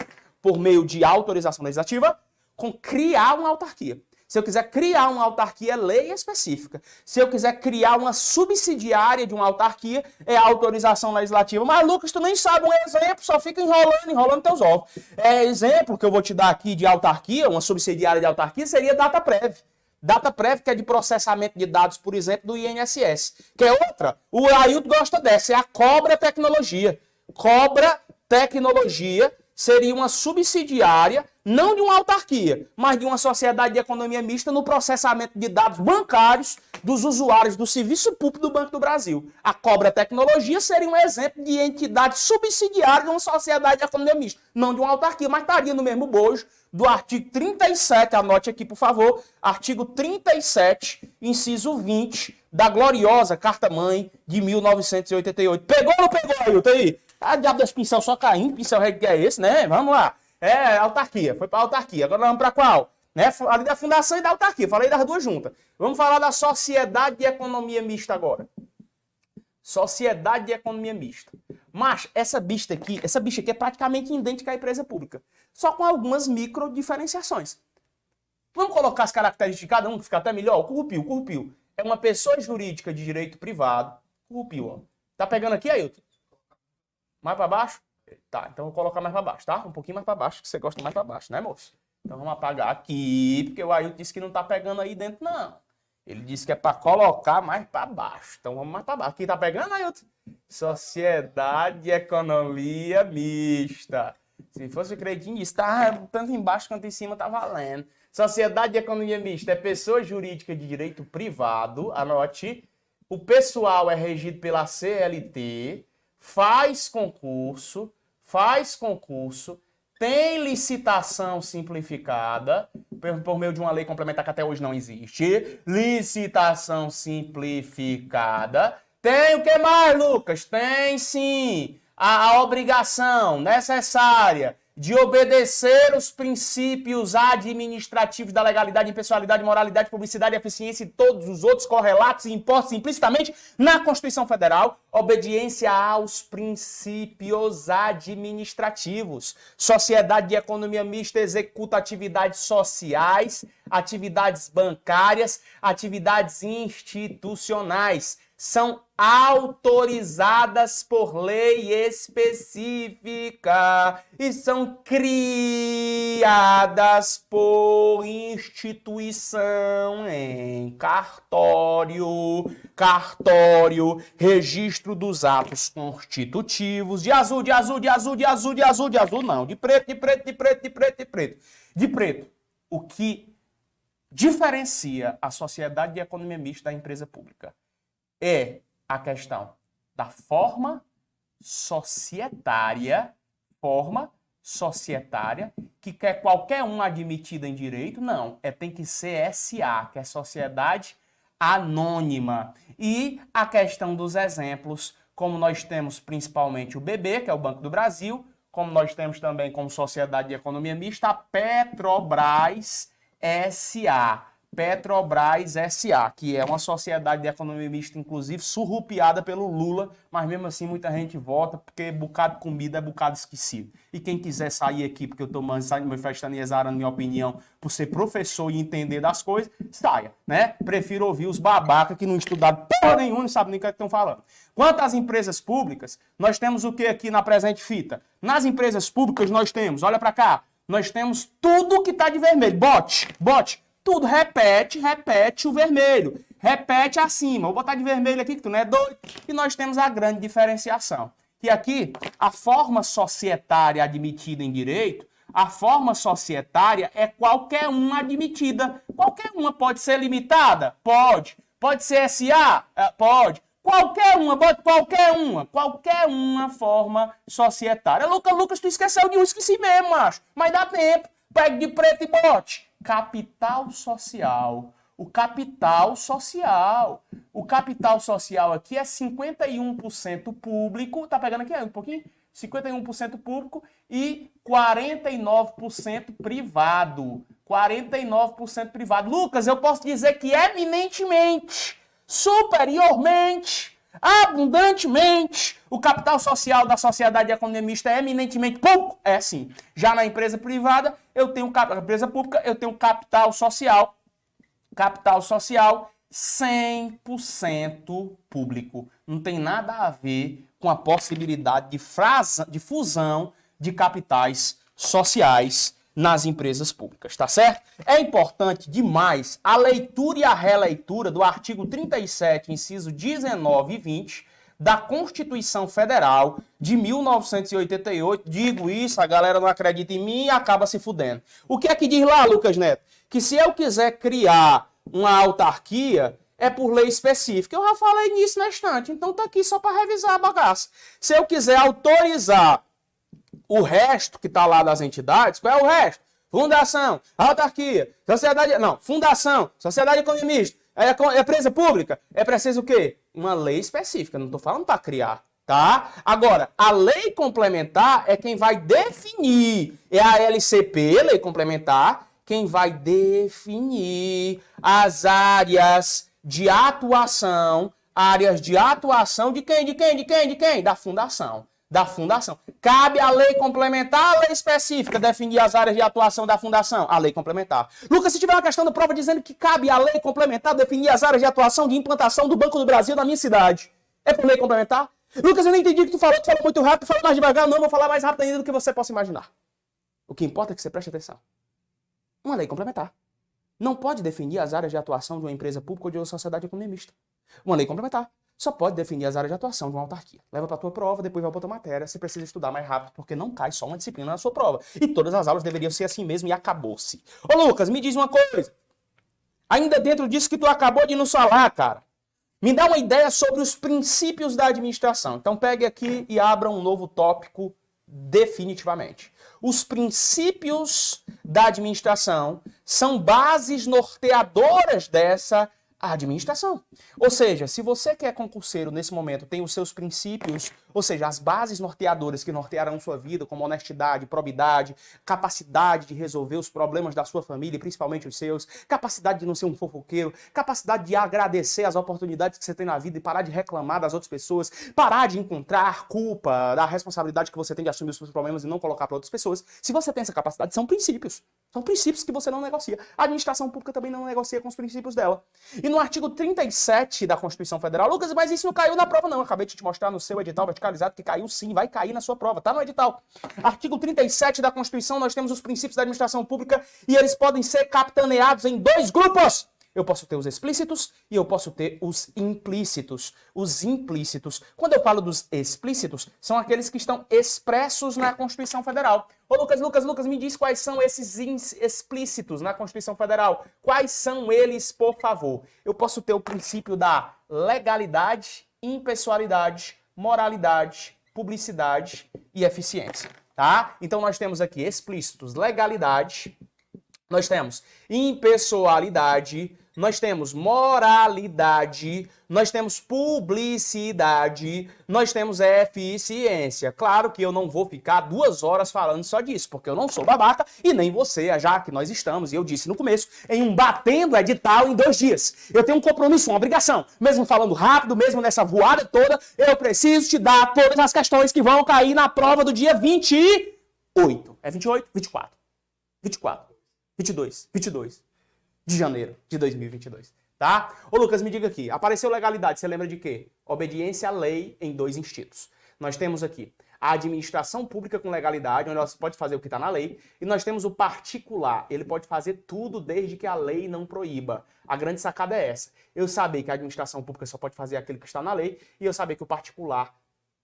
por meio de autorização legislativa com criar uma autarquia. Se eu quiser criar uma autarquia, é lei específica. Se eu quiser criar uma subsidiária de uma autarquia, é autorização legislativa. Mas, Lucas, tu nem sabe um exemplo, só fica enrolando teus ovos. Exemplo que eu vou te dar aqui de autarquia, uma subsidiária de autarquia, seria DataPrev. DataPrev, que é de processamento de dados, por exemplo, do INSS. Que é outra. O Ailton gosta dessa, é a Cobra Tecnologia. Cobra Tecnologia, seria uma subsidiária, não de uma autarquia, mas de uma sociedade de economia mista no processamento de dados bancários dos usuários do serviço público do Banco do Brasil. A Cobra Tecnologia seria um exemplo de entidade subsidiária de uma sociedade de economia mista, não de uma autarquia, mas estaria no mesmo bojo do artigo 37, anote aqui, por favor, artigo 37, inciso 20, da gloriosa Carta-Mãe de 1988. Pegou ou não pegou, Ailton, aí? Ah, diabo das pincel só caindo, pincel que é esse, né? Vamos lá. É, autarquia, foi para autarquia. Agora vamos para qual? Né? Ali da fundação e da autarquia, falei das duas juntas. Vamos falar da sociedade de economia mista agora. Sociedade de economia mista. Mas essa bicha aqui é praticamente idêntica à empresa pública, só com algumas micro diferenciações. Vamos colocar as características de cada um, que fica até melhor. O Currupio é uma pessoa jurídica de direito privado. Currupio, ó. Tá pegando aqui, Ailton? Mais para baixo? Tá, então vou colocar mais para baixo, tá? Um pouquinho mais para baixo, que você gosta mais para baixo, né, moço? Então vamos apagar aqui, porque o Ailton disse que não tá pegando aí dentro, não. Ele disse que é para colocar mais para baixo. Então vamos mais para baixo. Aqui tá pegando, Ailton? Sociedade de Economia Mista. Se fosse o Cretinho, disse, tá tanto embaixo quanto em cima tá valendo. Sociedade de Economia Mista é pessoa jurídica de direito privado. Anote. O pessoal é regido pela CLT, faz concurso, tem licitação simplificada, por meio de uma lei complementar que até hoje não existe. Licitação simplificada. Tem o que mais, Lucas? Tem sim a obrigação necessária de obedecer os princípios administrativos da legalidade, impessoalidade, moralidade, publicidade, eficiência e todos os outros correlatos e impostos implicitamente na Constituição Federal, obediência aos princípios administrativos. Sociedade de economia mista executa atividades sociais, atividades bancárias, atividades institucionais. São autorizadas por lei específica e são criadas por instituição em cartório, registro dos atos constitutivos, de azul, não, de preto. O que diferencia a sociedade de economia mista da empresa pública é a questão da forma societária, que quer qualquer um admitido em direito, não, tem que ser SA, que é sociedade anônima. E a questão dos exemplos, como nós temos principalmente o BB, que é o Banco do Brasil, como nós temos também como sociedade de economia mista, a Petrobras SA. Petrobras SA, que é uma sociedade de economia mista, inclusive surrupiada pelo Lula, mas mesmo assim muita gente vota, porque bocado de comida é bocado esquecido. E quem quiser sair aqui, porque eu estou manifestando e exarando minha opinião por ser professor e entender das coisas, saia, né? Prefiro ouvir os babacas que não estudaram porra nenhuma, não sabem nem o que estão falando. Quanto às empresas públicas, nós temos o que aqui na presente fita? Nas empresas públicas nós temos, olha para cá, nós temos tudo que está de vermelho. Bote. Tudo, repete o vermelho. Repete acima. Vou botar de vermelho aqui, que tu não é doido. E nós temos a grande diferenciação. Que aqui, a forma societária admitida em direito, a forma societária é qualquer uma admitida. Qualquer uma pode ser limitada? Pode. Pode ser SA? Pode. Qualquer uma forma societária. Lucas, tu esqueceu de um, esqueci mesmo, macho. Mas dá tempo. Pegue de preto e bote. Capital social. O capital social aqui é 51% público. Tá pegando aqui um pouquinho? 51% público e 49% privado. 49% privado. Lucas, eu posso dizer que eminentemente, superiormente, abundantemente, o capital social da sociedade de economia mista é eminentemente público? É sim. Já na empresa privada, empresa pública, eu tenho capital social. Capital social 100% público. Não tem nada a ver com a possibilidade de fusão de capitais sociais nas empresas públicas, tá certo? É importante demais a leitura e a releitura do artigo 37, inciso 19 e 20 da Constituição Federal de 1988. Digo isso, a galera não acredita em mim e acaba se fudendo. O que é que diz lá, Lucas Neto? Que se eu quiser criar uma autarquia, é por lei específica. Eu já falei nisso na estante, então tá aqui só para revisar a bagaça. Se eu quiser autorizar o resto que tá lá das entidades, qual é o resto? Fundação, autarquia, sociedade... Não, fundação, sociedade economista, empresa pública. É preciso o quê? Uma lei específica, não tô falando para criar, tá? Agora, a lei complementar é quem vai definir. É a LCP, lei complementar, quem vai definir as áreas de atuação de quem? Da fundação. Da fundação. Cabe à lei complementar, a lei específica definir as áreas de atuação da fundação, a lei complementar. Lucas, se tiver uma questão de prova dizendo que cabe à lei complementar definir as áreas de atuação de implantação do Banco do Brasil na minha cidade, é por lei complementar? Lucas, eu não entendi o que tu falou muito rápido, falou mais devagar, não, vou falar mais rápido ainda do que você possa imaginar. O que importa é que você preste atenção. Uma lei complementar não pode definir as áreas de atuação de uma empresa pública ou de uma sociedade economista. Uma lei complementar só pode definir as áreas de atuação de uma autarquia. Leva para a tua prova, depois vai para outra matéria. Você precisa estudar mais rápido, porque não cai só uma disciplina na sua prova. E todas as aulas deveriam ser assim mesmo e acabou-se. Ô Lucas, me diz uma coisa. Ainda dentro disso que tu acabou de nos falar, cara, me dá uma ideia sobre os princípios da administração. Então pegue aqui e abra um novo tópico definitivamente. Os princípios da administração são bases norteadoras dessa administração. Ou seja, se você que é concurseiro nesse momento tem os seus princípios, ou seja, as bases norteadoras que nortearão sua vida, como honestidade, probidade, capacidade de resolver os problemas da sua família, principalmente os seus, capacidade de não ser um fofoqueiro, capacidade de agradecer as oportunidades que você tem na vida e parar de reclamar das outras pessoas, parar de encontrar culpa da responsabilidade que você tem de assumir os seus problemas e não colocar para outras pessoas. Se você tem essa capacidade, são princípios. São princípios que você não negocia. A administração pública também não negocia com os princípios dela. E no artigo 37 da Constituição Federal, Lucas, mas isso não caiu na prova não. Eu acabei de te mostrar no seu edital verticalizado que caiu sim, vai cair na sua prova, tá no edital. Artigo 37 da Constituição, nós temos os princípios da administração pública e eles podem ser capitaneados em dois grupos. Eu posso ter os explícitos e eu posso ter os implícitos. Os implícitos. Quando eu falo dos explícitos, são aqueles que estão expressos na Constituição Federal. Ô Lucas, me diz quais são esses explícitos na Constituição Federal. Quais são eles, por favor? Eu posso ter o princípio da legalidade, impessoalidade, moralidade, publicidade e eficiência. Tá? Então nós temos aqui explícitos, legalidade, nós temos impessoalidade, nós temos moralidade, nós temos publicidade, nós temos eficiência. Claro que eu não vou ficar 2 horas falando só disso, porque eu não sou babaca e nem você, já que nós estamos, e eu disse no começo, em um batendo edital em 2 dias. Eu tenho um compromisso, uma obrigação. Mesmo falando rápido, mesmo nessa voada toda, eu preciso te dar todas as questões que vão cair na prova do dia 28. É 28? 24. 24. 22 de janeiro de 2022, tá? Ô Lucas, me diga aqui, apareceu legalidade, você lembra de quê? Obediência à lei em 2 institutos. Nós temos aqui a administração pública com legalidade, onde ela pode fazer o que está na lei, e nós temos o particular, ele pode fazer tudo desde que a lei não proíba. A grande sacada é essa, eu saber que a administração pública só pode fazer aquilo que está na lei, e eu saber que o particular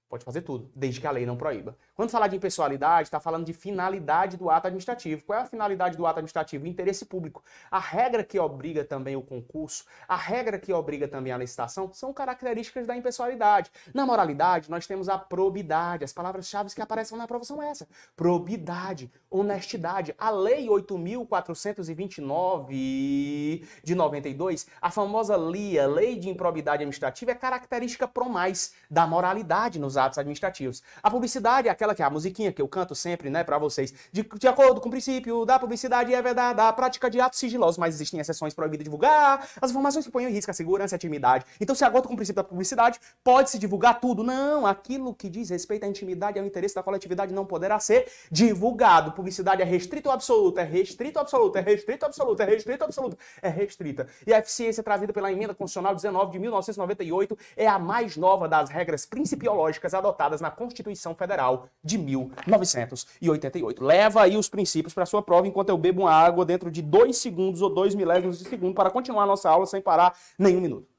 pode fazer tudo, desde que a lei não proíba. Quando falar de impessoalidade, está falando de finalidade do ato administrativo. Qual é a finalidade do ato administrativo? O interesse público. A regra que obriga também o concurso, a regra que obriga também a licitação, são características da impessoalidade. Na moralidade, nós temos a probidade. As palavras-chave que aparecem na prova são essas. Probidade, honestidade. A Lei 8.429 de 92, a famosa LIA, Lei de Improbidade Administrativa, é característica pro mais da moralidade nos atos administrativos. A publicidade é aquela que é a musiquinha que eu canto sempre, né, para vocês. De acordo com o princípio da publicidade é verdade da prática de atos sigilosos, mas existem exceções proibidas de divulgar as informações que ponham em risco a segurança e a intimidade. Então, se acordo com o princípio da publicidade, pode-se divulgar tudo? Não, aquilo que diz respeito à intimidade e ao interesse da coletividade não poderá ser divulgado. Publicidade é restrito ou absoluto? É restrito ou absoluto? É restrito ou absoluto? É restrito ou absoluto? É restrita. E a eficiência trazida pela Emenda Constitucional 19 de 1998 é a mais nova das regras principiológicas adotadas na Constituição Federal de 1988. Leva aí os princípios para sua prova enquanto eu bebo uma água dentro de 2 segundos ou 2 milésimos de segundo para continuar a nossa aula sem parar nenhum minuto.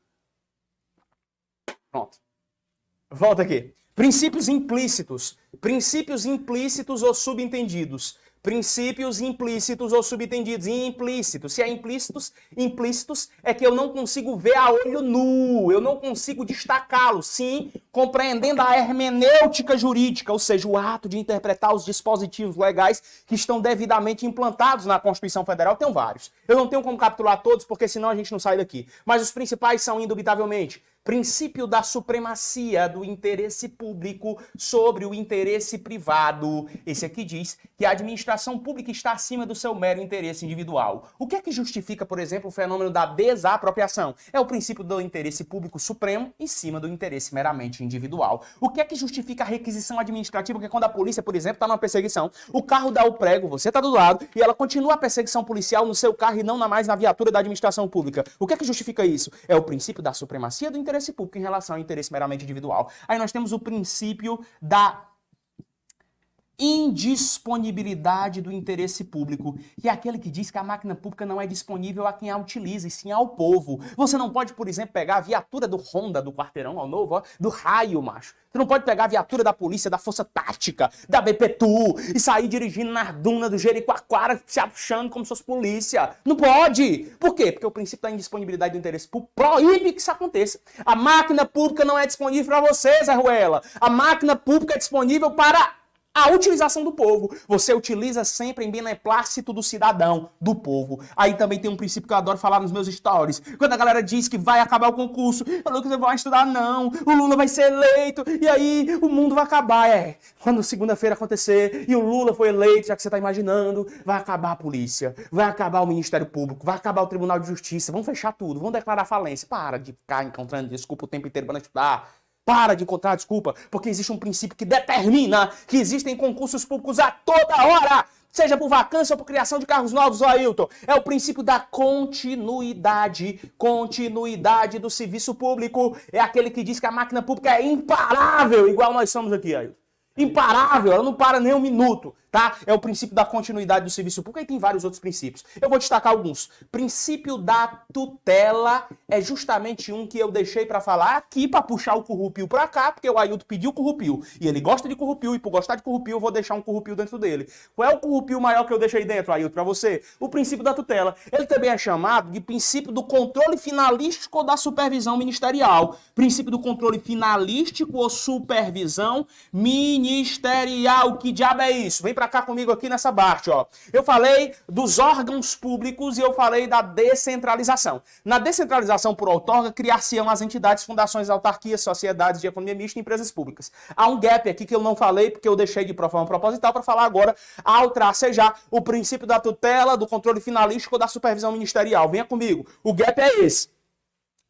Pronto. Volta aqui. Princípios implícitos. Princípios implícitos ou subentendidos. Princípios implícitos ou subentendidos. E implícitos. Se é implícitos, implícitos é que eu não consigo ver a olho nu. Eu não consigo destacá-los. Sim, compreendendo a hermenêutica jurídica, ou seja, o ato de interpretar os dispositivos legais que estão devidamente implantados na Constituição Federal. Tem vários. Eu não tenho como capitular todos, porque senão a gente não sai daqui. Mas os principais são, indubitavelmente, princípio da supremacia do interesse público sobre o interesse privado. Esse aqui diz que a administração pública está acima do seu mero interesse individual. O que é que justifica, por exemplo, o fenômeno da desapropriação? É o princípio do interesse público supremo em cima do interesse meramente individual. O que é que justifica a requisição administrativa? Que é quando a polícia, por exemplo, está numa perseguição, o carro dá o prego, você está do lado, e ela continua a perseguição policial no seu carro e não mais na viatura da administração pública. O que é que justifica isso? É o princípio da supremacia do interesse público em relação ao interesse meramente individual. Aí nós temos o princípio da indisponibilidade do interesse público, que é aquele que diz que a máquina pública não é disponível a quem a utiliza, e sim ao povo. Você não pode, por exemplo, pegar a viatura do Honda, do quarteirão, ao novo, ó, do raio, macho. Você não pode pegar a viatura da polícia, da Força Tática, da BPTU, e sair dirigindo na duna do Jericoacoara, se achando como se fosse polícia. Não pode! Por quê? Porque o princípio da indisponibilidade do interesse público proíbe que isso aconteça. A máquina pública não é disponível para você, Zé Ruela. A máquina pública é disponível para a utilização do povo. Você utiliza sempre em beneplácito do cidadão, do povo. Aí também tem um princípio que eu adoro falar nos meus stories. Quando a galera diz que vai acabar o concurso, falou que você vai estudar, não. O Lula vai ser eleito e aí o mundo vai acabar. Quando segunda-feira acontecer e o Lula foi eleito, já que você está imaginando, vai acabar a polícia, vai acabar o Ministério Público, vai acabar o Tribunal de Justiça, vão fechar tudo, vão declarar falência. Para de ficar encontrando desculpa o tempo inteiro para não estudar. Para de encontrar desculpa, porque existe um princípio que determina que existem concursos públicos a toda hora, seja por vacância ou por criação de cargos novos, Ailton. É o princípio da continuidade do serviço público. É aquele que diz que a máquina pública é imparável, igual nós somos aqui, Ailton. Imparável, ela não para nem um minuto, tá? É o princípio da continuidade do serviço público e tem vários outros princípios. Eu vou destacar alguns. Princípio da tutela é justamente um que eu deixei pra falar aqui pra puxar o currupio pra cá, porque o Ailton pediu currupio e ele gosta de currupio e por gostar de currupio eu vou deixar um currupio dentro dele. Qual é o currupio maior que eu deixei dentro, Ailton, pra você? O princípio da tutela. Ele também é chamado de princípio do controle finalístico ou da supervisão ministerial. Princípio do controle finalístico ou supervisão ministerial. Que diabo é isso? Vem pra cá comigo aqui nessa parte, ó. Eu falei dos órgãos públicos e eu falei da descentralização. Na descentralização por outorga, criar-se-ão as entidades, fundações, autarquias, sociedades de economia mista e empresas públicas. Há um gap aqui que eu não falei, porque eu deixei de forma proposital para falar agora, ao tracejar o princípio da tutela, do controle finalístico ou da supervisão ministerial. Venha comigo. O gap é esse.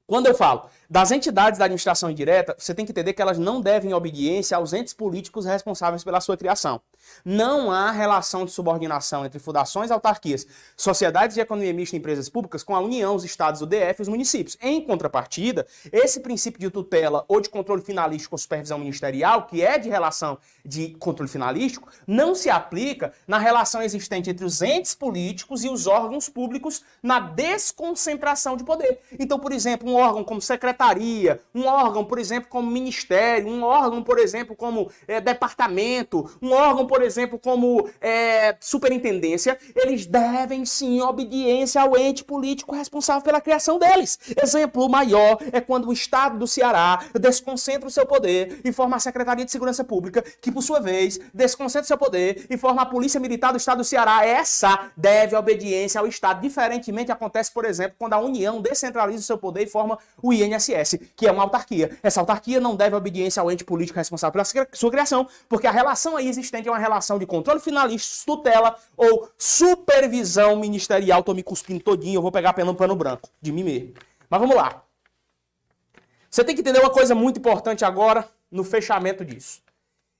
Quando eu falo das entidades da administração indireta, você tem que entender que elas não devem obediência aos entes políticos responsáveis pela sua criação. Não há relação de subordinação entre fundações, autarquias, sociedades de economia mista e empresas públicas com a União, os estados, o DF e os municípios. Em contrapartida, esse princípio de tutela ou de controle finalístico ou supervisão ministerial, que é de relação de controle finalístico, não se aplica na relação existente entre os entes políticos e os órgãos públicos na desconcentração de poder. Então, por exemplo, um órgão como secretaria, um órgão, por exemplo, como ministério, um órgão, por exemplo, como departamento, um órgão, por exemplo, como superintendência, eles devem sim obediência ao ente político responsável pela criação deles. Exemplo maior é quando o Estado do Ceará desconcentra o seu poder e forma a Secretaria de Segurança Pública, que por sua vez desconcentra o seu poder e forma a Polícia Militar do Estado do Ceará. Essa deve obediência ao Estado. Diferentemente acontece, por exemplo, quando a União descentraliza o seu poder e forma o INSS, que é uma autarquia. Essa autarquia não deve obediência ao ente político responsável pela sua criação, porque a relação aí existente é uma relação de controle finalista, tutela ou supervisão ministerial. Tô me cuspindo todinho, eu vou pegar pelo pano branco de mim mesmo. Mas vamos lá. Você tem que entender uma coisa muito importante agora no fechamento disso.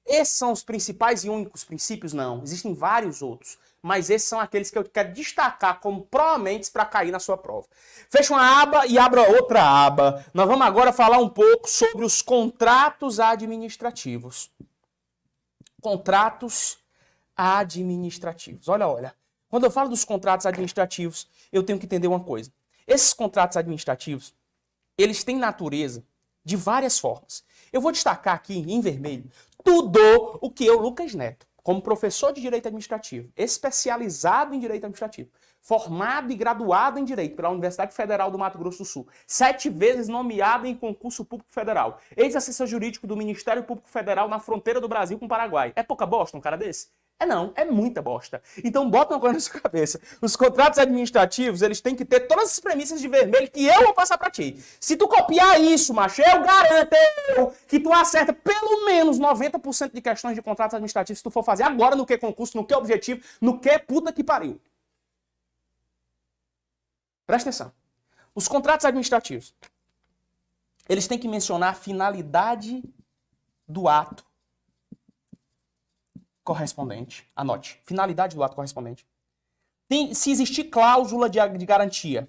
Esses são os principais e únicos princípios? Não. Existem vários outros. Mas esses são aqueles que eu quero destacar como proeminentes para cair na sua prova. Fecha uma aba e abra outra aba. Nós vamos agora falar um pouco sobre os contratos administrativos. Contratos administrativos. Olha. Quando eu falo dos contratos administrativos, eu tenho que entender uma coisa. Esses contratos administrativos, eles têm natureza de várias formas. Eu vou destacar aqui em vermelho tudo o que eu, Lucas Neto, como professor de Direito Administrativo, especializado em Direito Administrativo, formado e graduado em Direito pela Universidade Federal do Mato Grosso do Sul, 7 vezes nomeado em concurso público federal, ex-assessor jurídico do Ministério Público Federal na fronteira do Brasil com o Paraguai. É pouca bosta um cara desse? É não, é muita bosta. Então bota uma coisa na sua cabeça. Os contratos administrativos, eles têm que ter todas as premissas de vermelho que eu vou passar pra ti. Se tu copiar isso, macho, eu garanto que tu acerta pelo menos 90% de questões de contratos administrativos se tu for fazer agora no que concurso, no que objetivo, no que puta que pariu. Presta atenção. Os contratos administrativos, eles têm que mencionar a finalidade do ato correspondente. Anote. Finalidade do ato correspondente. Se existir cláusula de garantia.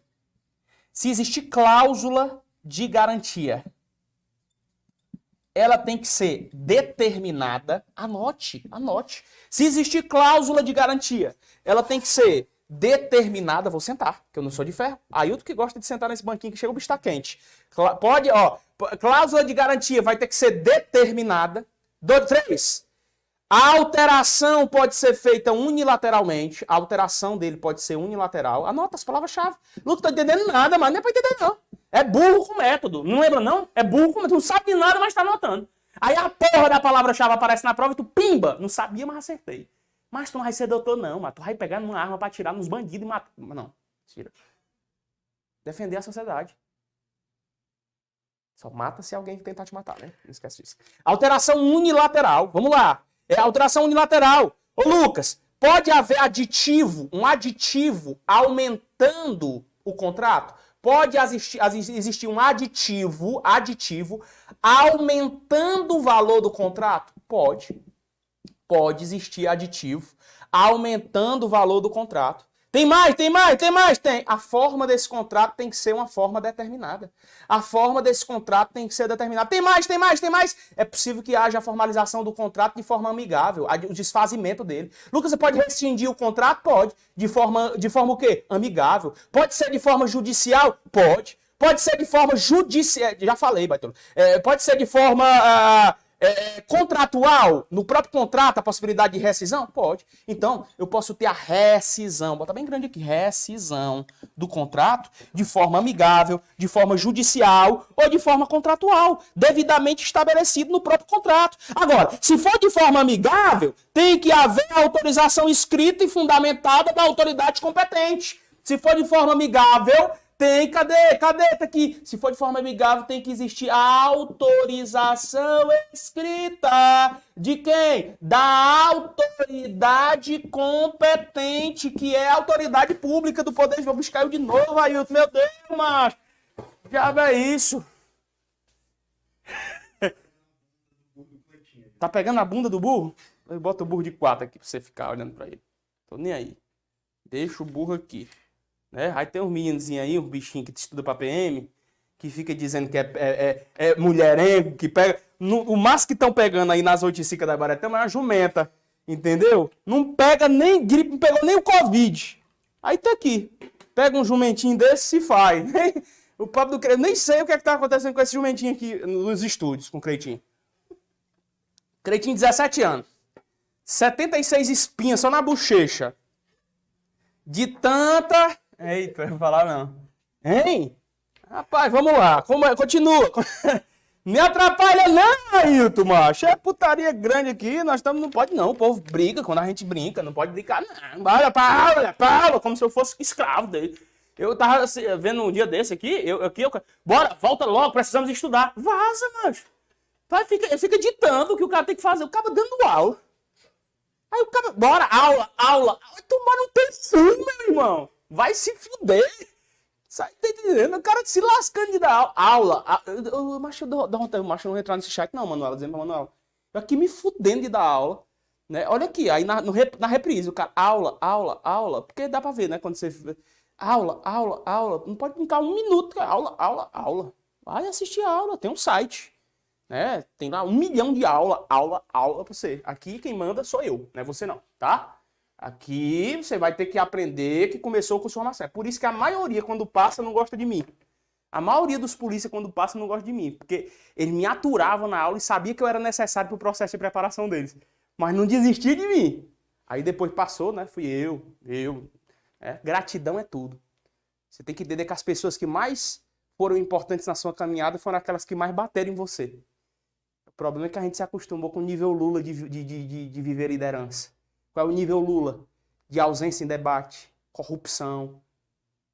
Se existir cláusula de garantia, ela tem que ser determinada. Anote. Se existir cláusula de garantia, ela tem que ser determinada. Vou sentar, que eu não sou de ferro. Ailton que gosta de sentar nesse banquinho que chega o bicho tá quente. Cláusula de garantia vai ter que ser determinada. 3. A alteração pode ser feita unilateralmente. A alteração dele pode ser unilateral. Anota as palavras-chave. Não tô entendendo nada, mas não é pra entender, não. É burro com método. Não lembra, não? É burro com método. Não sabe de nada, mas tá anotando. Aí a porra da palavra-chave aparece na prova e tu, pimba! Não sabia, mas acertei. Mas tu não vai ser doutor, não. Mas tu vai pegar uma arma pra atirar nos bandidos e matar. Não, tira. Defender a sociedade. Só mata se alguém tentar te matar, né? Não esquece disso. Alteração unilateral. Vamos lá. É alteração unilateral. Ô Lucas, pode haver um aditivo aumentando o contrato? Pode existir um aditivo aumentando o valor do contrato? Pode. Pode existir aditivo aumentando o valor do contrato. Tem mais? Tem. A forma desse contrato tem que ser uma forma determinada. A forma desse contrato tem que ser determinada. Tem mais. É possível que haja a formalização do contrato de forma amigável, o desfazimento dele. Lucas, você pode rescindir o contrato? Pode. De forma o quê? Amigável. Pode ser de forma judicial? Pode. Pode ser de forma judicial. Já falei, Baitolo. Pode ser de forma contratual, no próprio contrato, a possibilidade de rescisão? Pode. Então, eu posso ter a rescisão, bota bem grande aqui, rescisão do contrato de forma amigável, de forma judicial ou de forma contratual, devidamente estabelecido no próprio contrato. Agora, se for de forma amigável, tem que haver autorização escrita e fundamentada da autoridade competente. Se for de forma amigável, tem, cadê? Tá aqui. Se for de forma amigável, tem que existir autorização escrita. De quem? Da autoridade competente, que é a autoridade pública do Poder. Vou buscar eu de novo, Ailton. Meu Deus, macho. Já é isso. Tá pegando a bunda do burro? Eu boto o burro de 4 aqui pra você ficar olhando pra ele. Tô nem aí. Deixa o burro aqui. Né? Aí tem uns meninozinhos aí, um bichinho que estuda pra PM, que fica dizendo que é mulherengo, que pega... O máximo que estão pegando aí nas oiticicas da Baretama é uma jumenta, entendeu? Não pega nem gripe, não pegou nem o Covid. Aí tá aqui. Pega um jumentinho desse e se faz. O papo do Creitinho, nem sei o que é que tá acontecendo com esse jumentinho aqui nos estúdios, com o Creitinho. Creitinho, 17 anos. 76 espinhas só na bochecha. De tanta... Eita, não vou falar não. Hein? Rapaz, vamos lá. Continua. Me atrapalha não, Ailton, macho. É putaria grande aqui. Nós estamos... Não pode não. O povo briga quando a gente brinca. Não pode brincar não. Olha pra aula. Como se eu fosse escravo dele. Eu tava vendo um dia desse aqui. Bora, volta logo. Precisamos estudar. Vaza, macho. Fica ditando o que o cara tem que fazer. O cara dando aula. Aí o cara... Bora, aula. Tomar no teu fumo, meu irmão. Vai se fuder. Sai, tá entendendo? O cara se lascando de dar aula. Macho, eu não entrar nesse chat não, Manuela. Dizendo pra Manuela. Eu aqui me fudendo de dar aula. Né? Olha aqui, aí na reprise, o cara... Aula. Porque dá pra ver, né? Quando você... Aula. Não pode brincar um minuto. Cara. Aula. Vai assistir a aula. Tem um site. Né? Tem lá 1 milhão de aula pra você. Aqui quem manda sou eu, não é você não, tá? Aqui você vai ter que aprender que começou com sua formação. É por isso que a maioria, quando passa, não gosta de mim. A maioria dos polícias, quando passam, não gosta de mim, porque eles me aturavam na aula e sabia que eu era necessário para o processo de preparação deles. Mas não desistia de mim. Aí depois passou, né? Fui eu. Gratidão é tudo. Você tem que entender que as pessoas que mais foram importantes na sua caminhada foram aquelas que mais bateram em você. O problema é que a gente se acostumou com o nível Lula de viver liderança. Qual é o nível Lula? De ausência em debate, corrupção,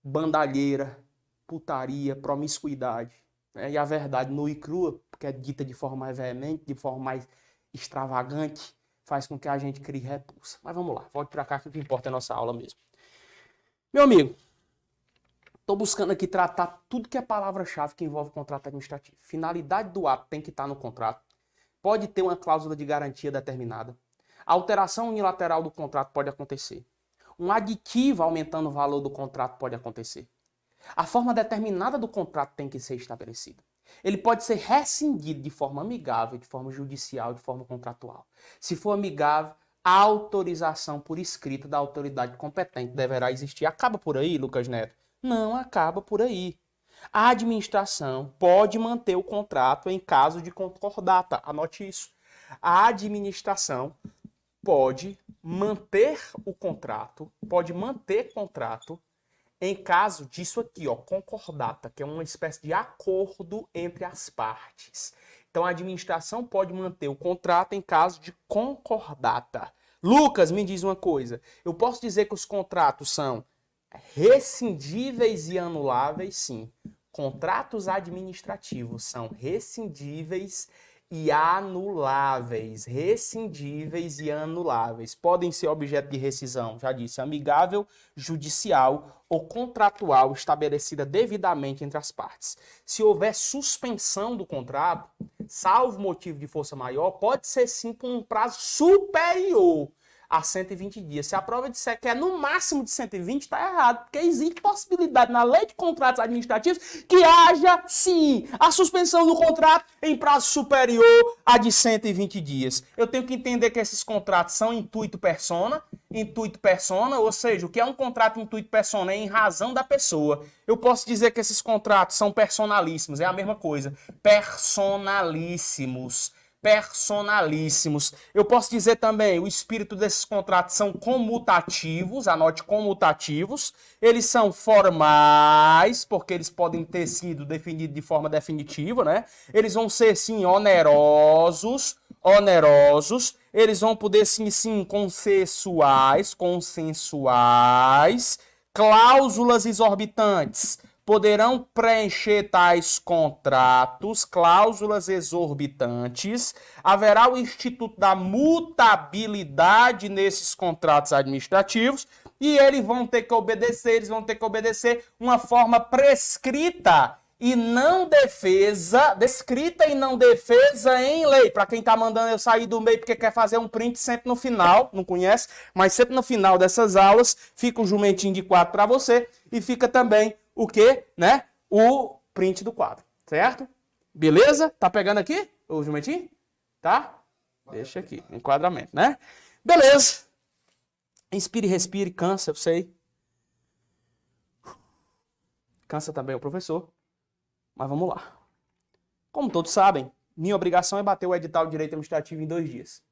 bandalheira, putaria, promiscuidade. E a verdade nua e crua, porque é dita de forma mais veemente, de forma mais extravagante, faz com que a gente crie repulsa. Mas vamos lá, volte para cá que o que importa é a nossa aula mesmo. Meu amigo, estou buscando aqui tratar tudo que é palavra-chave que envolve contrato administrativo. Finalidade do ato tem que estar no contrato. Pode ter uma cláusula de garantia determinada. A alteração unilateral do contrato pode acontecer. Um aditivo aumentando o valor do contrato pode acontecer. A forma determinada do contrato tem que ser estabelecida. Ele pode ser rescindido de forma amigável, de forma judicial, de forma contratual. Se for amigável, a autorização por escrita da autoridade competente deverá existir. Acaba por aí, Lucas Neto? Não acaba por aí. A administração pode manter o contrato em caso de concordata. Anote isso. A administração pode manter o contrato, em caso disso aqui, ó, concordata, que é uma espécie de acordo entre as partes. Então, a administração pode manter o contrato em caso de concordata. Lucas, me diz uma coisa. Eu posso dizer que os contratos são rescindíveis e anuláveis? Sim. Contratos administrativos são rescindíveis e anuláveis. Rescindíveis e anuláveis. Podem ser objeto de rescisão, já disse, amigável, judicial ou contratual estabelecida devidamente entre as partes. Se houver suspensão do contrato, salvo motivo de força maior, pode ser sim por um prazo superior a 120 dias. Se a prova disser que é no máximo de 120, está errado, porque existe possibilidade na lei de contratos administrativos que haja, sim, a suspensão do contrato em prazo superior a de 120 dias. Eu tenho que entender que esses contratos são intuito persona, ou seja, o que é um contrato intuito persona é em razão da pessoa. Eu posso dizer que esses contratos são personalíssimos, é a mesma coisa, personalíssimos. Eu posso dizer também, o espírito desses contratos são comutativos, anote comutativos. Eles são formais, porque eles podem ter sido definidos de forma definitiva, né? Eles vão ser, sim, onerosos. Eles vão poder, sim, consensuais. Cláusulas exorbitantes. Poderão preencher tais contratos, cláusulas exorbitantes. Haverá o instituto da mutabilidade nesses contratos administrativos e eles vão ter que obedecer uma forma prescrita e não defesa em lei. Para quem está mandando eu sair do meio porque quer fazer um print, sempre no final, não conhece, mas sempre no final dessas aulas fica um jumentinho de quadro para você e fica também o quê? Né? O print do quadro, certo? Beleza? Tá pegando aqui o jumentinho? Tá? Deixa aqui, enquadramento, né? Beleza. Inspire, respire, cansa, eu sei. Cansa também o professor. Mas vamos lá. Como todos sabem, minha obrigação é bater o edital de direito administrativo em 2 dias.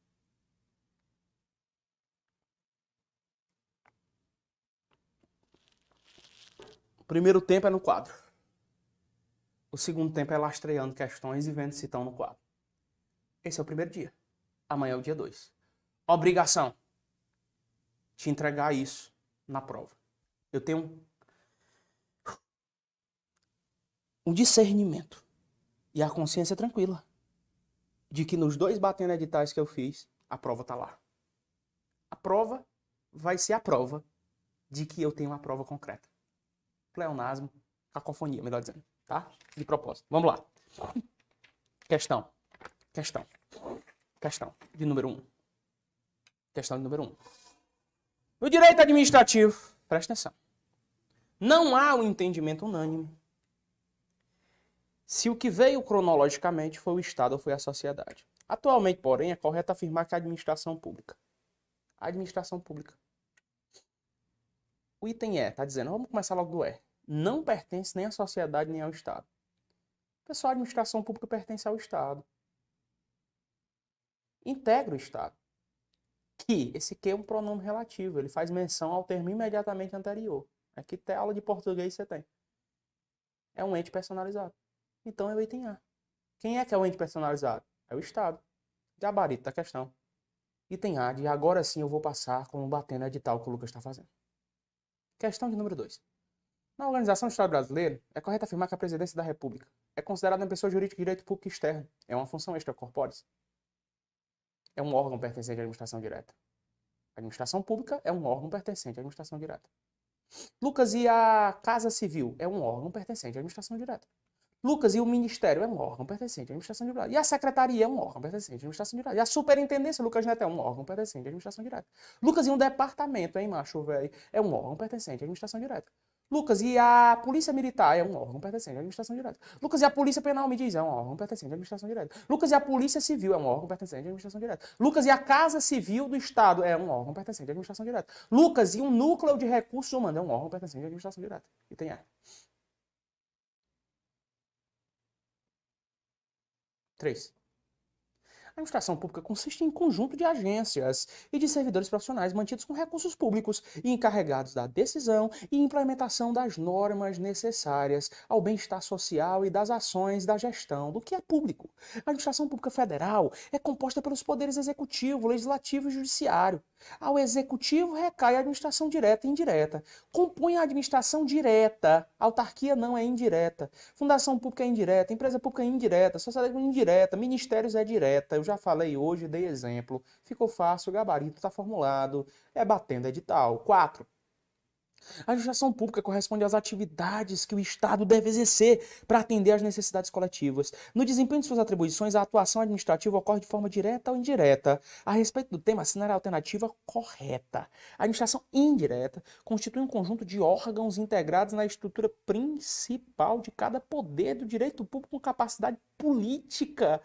O primeiro tempo é no quadro. O segundo tempo é lastreando questões e vendo se estão no quadro. Esse é o primeiro dia. Amanhã é o dia 2. Obrigação. Te entregar isso na prova. Eu tenho um discernimento e a consciência tranquila de que nos 2 batendo editais que eu fiz, a prova tá lá. A prova vai ser a prova de que eu tenho uma prova concreta. Pleonasmo, cacofonia, melhor dizendo, tá? De propósito. Vamos lá. Questão de número 1. Questão de número 1. No direito administrativo, presta atenção. Não há um entendimento unânime se o que veio cronologicamente foi o Estado ou foi a sociedade. Atualmente, porém, é correto afirmar que a administração pública. A administração pública. O item E, tá dizendo, vamos começar logo do E. não pertence nem à sociedade nem ao Estado. Pessoal, a administração pública pertence ao Estado. Integra o Estado. Que, esse que é um pronome relativo, ele faz menção ao termo imediatamente anterior. Aqui tem aula de português você tem. É um ente personalizado. Então é o item A. Quem é que é o ente personalizado? É o Estado. Gabarito da questão. Item A de agora sim eu vou passar como batendo edital que o Lucas está fazendo. Questão de número 2. Na Organização do Estado Brasileiro, é correto afirmar que a Presidência da República é considerada uma pessoa jurídica de direito público externo. É uma função extracorpórea. É um órgão pertencente à administração direta. A administração pública é um órgão pertencente à administração direta. Lucas, e a Casa Civil? É um órgão pertencente à administração direta. Lucas, e o Ministério? É um órgão pertencente à administração direta. E a Secretaria? É um órgão pertencente à administração direta. E a Superintendência, Lucas Neto, é um órgão pertencente à administração direta. Lucas, e um departamento, hein, macho, velho? É um órgão pertencente à administração direta. Lucas, e a Polícia Militar? É um órgão pertencente à administração direta. Lucas, e a Polícia Penal me diz? É um órgão pertencente à administração direta. Lucas, e a Polícia Civil? É um órgão pertencente à administração direta. Lucas, e a Casa Civil do Estado? É um órgão pertencente à administração direta. Lucas, e um Núcleo de Recursos Humanos? É um órgão pertencente à administração direta. E tem A. 3. A administração pública consiste em conjunto de agências e de servidores profissionais mantidos com recursos públicos e encarregados da decisão e implementação das normas necessárias ao bem-estar social e das ações da gestão do que é público. A administração pública federal é composta pelos poderes executivo, legislativo e judiciário. Ao executivo recai a administração direta e indireta. Compõe a administração direta. Autarquia não é indireta. Fundação pública é indireta. Empresa pública é indireta. Sociedade é indireta. Ministérios é direta. Eu já falei hoje, dei exemplo. Ficou fácil, o gabarito está formulado. É batendo edital. 4. A administração pública corresponde às atividades que o Estado deve exercer para atender às necessidades coletivas. No desempenho de suas atribuições, a atuação administrativa ocorre de forma direta ou indireta. A respeito do tema, assinar a alternativa correta. A administração indireta constitui um conjunto de órgãos integrados na estrutura principal de cada poder do direito público com capacidade política.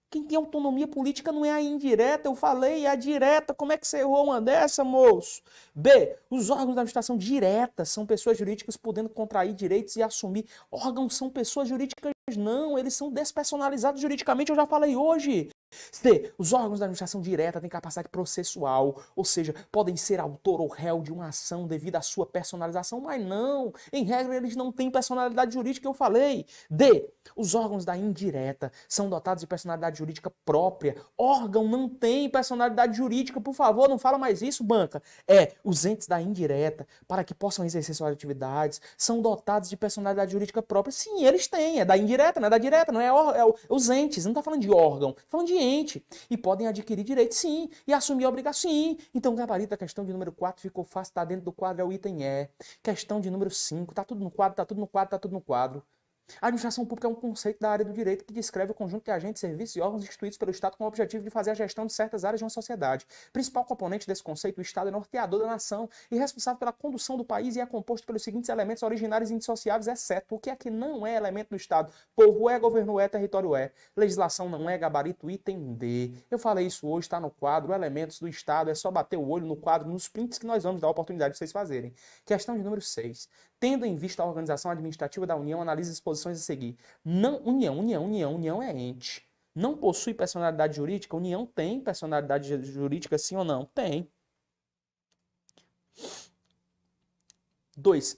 Quem tem autonomia política não é a indireta, eu falei, é a direta. Como é que você errou uma dessa, moço? B. Os órgãos da administração direta são pessoas jurídicas podendo contrair direitos e assumir. Órgãos são pessoas jurídicas? Não, eles são despersonalizados juridicamente, eu já falei hoje. C. Os órgãos da administração direta têm capacidade processual, ou seja, podem ser autor ou réu de uma ação devido à sua personalização, mas não, em regra eles não têm personalidade jurídica, eu falei. D. Os órgãos da indireta são dotados de personalidade jurídica própria. Órgão não tem personalidade jurídica, por favor, não fala mais isso, banca. Os entes da indireta, para que possam exercer suas atividades, são dotados de personalidade jurídica própria. Sim, eles têm, é da indireta, não é da direta, não é, os entes, não está falando de órgão, está falando de ente. E podem adquirir direitos, sim, e assumir obrigação, sim. Então, o gabarito da questão de número 4 ficou fácil, está dentro do quadro, é o item E. Questão de número 5, está tudo no quadro, está tudo no quadro, está tudo no quadro. A administração pública é um conceito da área do direito que descreve o conjunto de agentes, serviços e órgãos instituídos pelo Estado com o objetivo de fazer a gestão de certas áreas de uma sociedade. Principal componente desse conceito, o Estado é norteador da nação e responsável pela condução do país e é composto pelos seguintes elementos originários e indissociáveis, exceto o que é que não é elemento do Estado. Povo é, governo é, território é. Legislação não é, gabarito, item D. Eu falei isso hoje, está no quadro, elementos do Estado, é só bater o olho no quadro, nos prints que nós vamos dar a oportunidade de vocês fazerem. Questão de número 6. Tendo em vista a organização administrativa da União, analise as posições a seguir. Não, União é ente. Não possui personalidade jurídica? União tem personalidade jurídica, sim ou não? Tem. 2.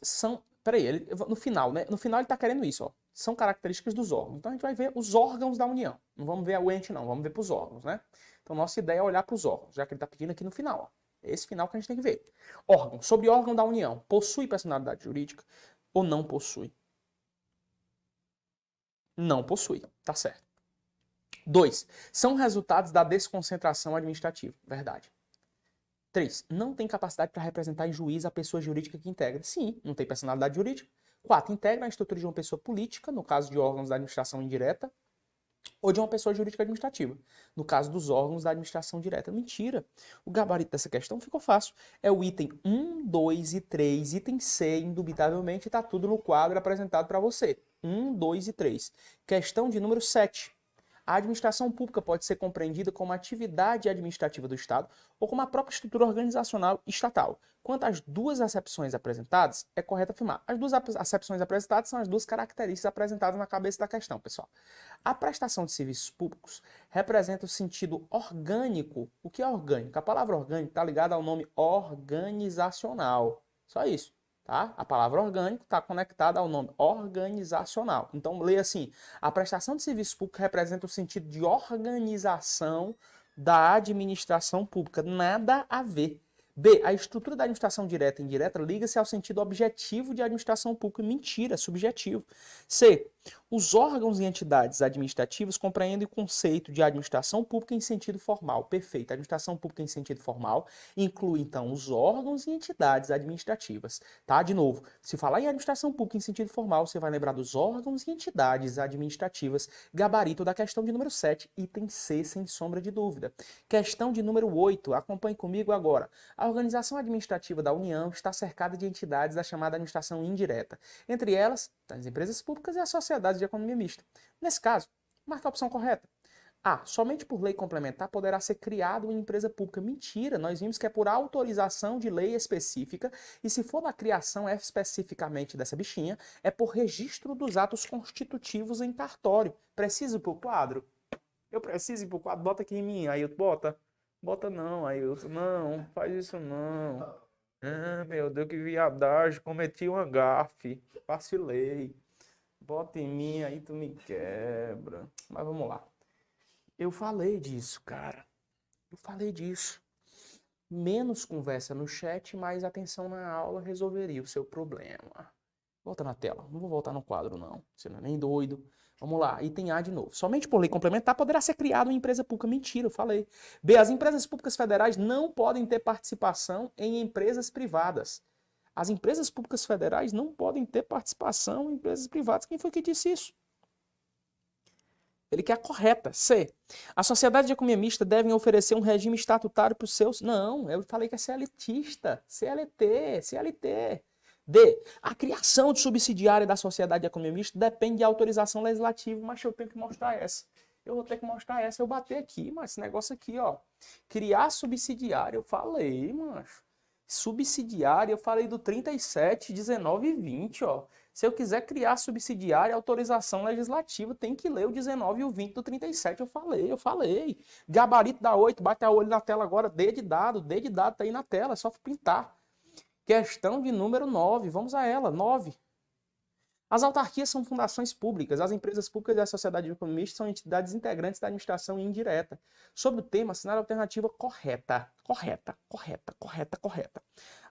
Peraí, no final, né? No final ele está querendo isso, ó. São características dos órgãos. Então a gente vai ver os órgãos da União. Não vamos ver o ente, não. Vamos ver para os órgãos, né? Então nossa ideia é olhar para os órgãos, já que ele está pedindo aqui no final, ó. Esse final que a gente tem que ver. Órgão. Sobre órgão da União. Possui personalidade jurídica ou não possui? Não possui. Tá certo. 2. São resultados da desconcentração administrativa. Verdade. 3. Não tem capacidade para representar em juízo a pessoa jurídica que integra. Sim, não tem personalidade jurídica. 4. Integra a estrutura de uma pessoa política, no caso de órgãos da administração indireta, ou de uma pessoa jurídica administrativa, no caso dos órgãos da administração direta. Mentira. O gabarito dessa questão ficou fácil. É o item 1, 2 e 3. Item C, indubitavelmente, está tudo no quadro apresentado para você. 1, 2 e 3. Questão de número 7. A administração pública pode ser compreendida como atividade administrativa do Estado ou como a própria estrutura organizacional estatal. Quanto às duas acepções apresentadas, é correto afirmar. As duas acepções apresentadas são as duas características apresentadas na cabeça da questão, pessoal. A prestação de serviços públicos representa o sentido orgânico. O que é orgânico? A palavra orgânico está ligada ao nome organizacional. Só isso. Tá? A palavra orgânico está conectada ao nome organizacional. Então, leia assim: a prestação de serviço público representa o sentido de organização da administração pública. Nada a ver. B. A estrutura da administração direta e indireta liga-se ao sentido objetivo de administração pública. Mentira, subjetivo. C. Os órgãos e entidades administrativas compreendem o conceito de administração pública em sentido formal. Perfeito. A administração pública em sentido formal inclui, então, os órgãos e entidades administrativas. Tá? De novo, se falar em administração pública em sentido formal, você vai lembrar dos órgãos e entidades administrativas. Gabarito da questão de número 7, item C, sem sombra de dúvida. Questão de número 8, acompanhe comigo agora. A organização administrativa da União está cercada de entidades da chamada administração indireta. Entre elas, as empresas públicas e a sociedade de economia mista. Nesse caso, marca a opção correta. A. Somente por lei complementar poderá ser criada uma empresa pública. Mentira, nós vimos que é por autorização de lei específica e se for na criação especificamente dessa bichinha, é por registro dos atos constitutivos em cartório. Preciso ir pro quadro? Eu preciso ir pro quadro? Bota aqui em mim, aí eu bota. Bota não, Ailton, não, faz isso não. Ah, meu Deus, que viadagem, cometi uma gafe, vacilei. Bota em mim, aí tu me quebra. Mas vamos lá. Eu falei disso, cara. Eu falei disso. Menos conversa no chat, mais atenção na aula resolveria o seu problema. Volta na tela, não vou voltar no quadro não, você não é nem doido. Vamos lá, item A de novo. Somente por lei complementar poderá ser criada uma empresa pública. Mentira, eu falei. B. As empresas públicas federais não podem ter participação em empresas privadas. As empresas públicas federais não podem ter participação em empresas privadas. Quem foi que disse isso? Ele quer a correta. C. A sociedade de economia mista deve oferecer um regime estatutário para os seus... Não, eu falei que é CLTista. CLT, CLT. D. A criação de subsidiária da sociedade de economia mista depende de autorização legislativa, mas eu tenho que mostrar essa. Eu vou ter que mostrar essa, eu bater aqui, mas esse negócio aqui, ó. Criar subsidiária, eu falei, macho. Subsidiária, eu falei do 37, 19 e 20, ó. Se eu quiser criar subsidiária, autorização legislativa, tem que ler o 19 e o 20 do 37, eu falei. Gabarito da 8, bate a olho na tela agora, D de dado tá aí na tela, é só pintar. Questão de número 9, vamos a ela, 9. As autarquias são fundações públicas, as empresas públicas e a sociedade de economia mista são entidades integrantes da administração indireta. Sobre o tema, assinar a alternativa correta.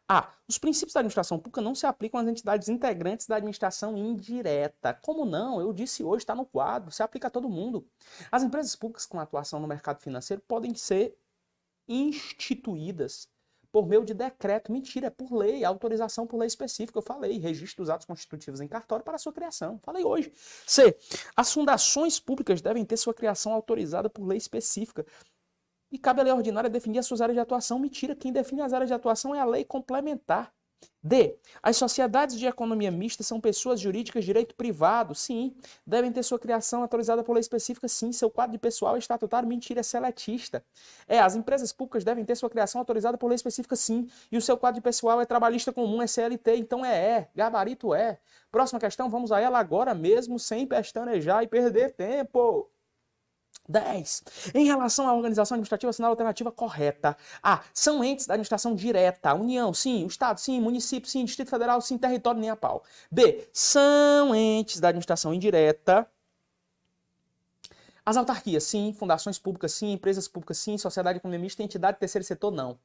A. Os princípios da administração pública não se aplicam às entidades integrantes da administração indireta. Como não? Eu disse hoje, está no quadro, se aplica a todo mundo. As empresas públicas com atuação no mercado financeiro podem ser instituídas por meio de decreto. Mentira, é por lei, autorização por lei específica. Eu falei, registro dos atos constitutivos em cartório para sua criação. Falei hoje. C. As fundações públicas devem ter sua criação autorizada por lei específica. E cabe à lei ordinária definir as suas áreas de atuação. Mentira, quem define as áreas de atuação é a lei complementar. D. As sociedades de economia mista são pessoas jurídicas de direito privado. Sim. Devem ter sua criação autorizada por lei específica. Sim. Seu quadro de pessoal é estatutário. Mentira, é seletista. As empresas públicas devem ter sua criação autorizada por lei específica. Sim. E o seu quadro de pessoal é trabalhista comum, é CLT. Então gabarito é. Próxima questão, vamos a ela agora mesmo, sem pestanejar e perder tempo. 10. Em relação à organização administrativa, assinar a alternativa correta. A. São entes da administração direta. União, sim. O Estado, sim. Município, sim. Distrito Federal, sim. Território, nem a pau. B. São entes da administração indireta. As autarquias, sim. Fundações públicas, sim. Empresas públicas, sim. Sociedade de economia mista e entidade de terceiro setor, não.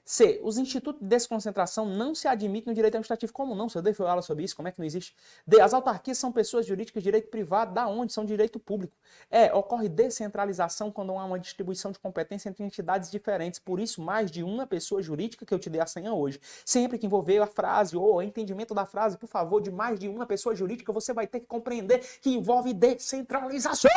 C. Os institutos de desconcentração não se admitem no direito administrativo. Como não? Se eu dei aula sobre isso, como é que não existe? D. As autarquias são pessoas jurídicas de direito privado, da onde? São de direito público. Ocorre descentralização quando há uma distribuição de competência entre entidades diferentes. Por isso, mais de uma pessoa jurídica, que eu te dei a senha hoje. Sempre que envolver a frase ou o entendimento da frase, por favor, de mais de uma pessoa jurídica, você vai ter que compreender que envolve descentralização!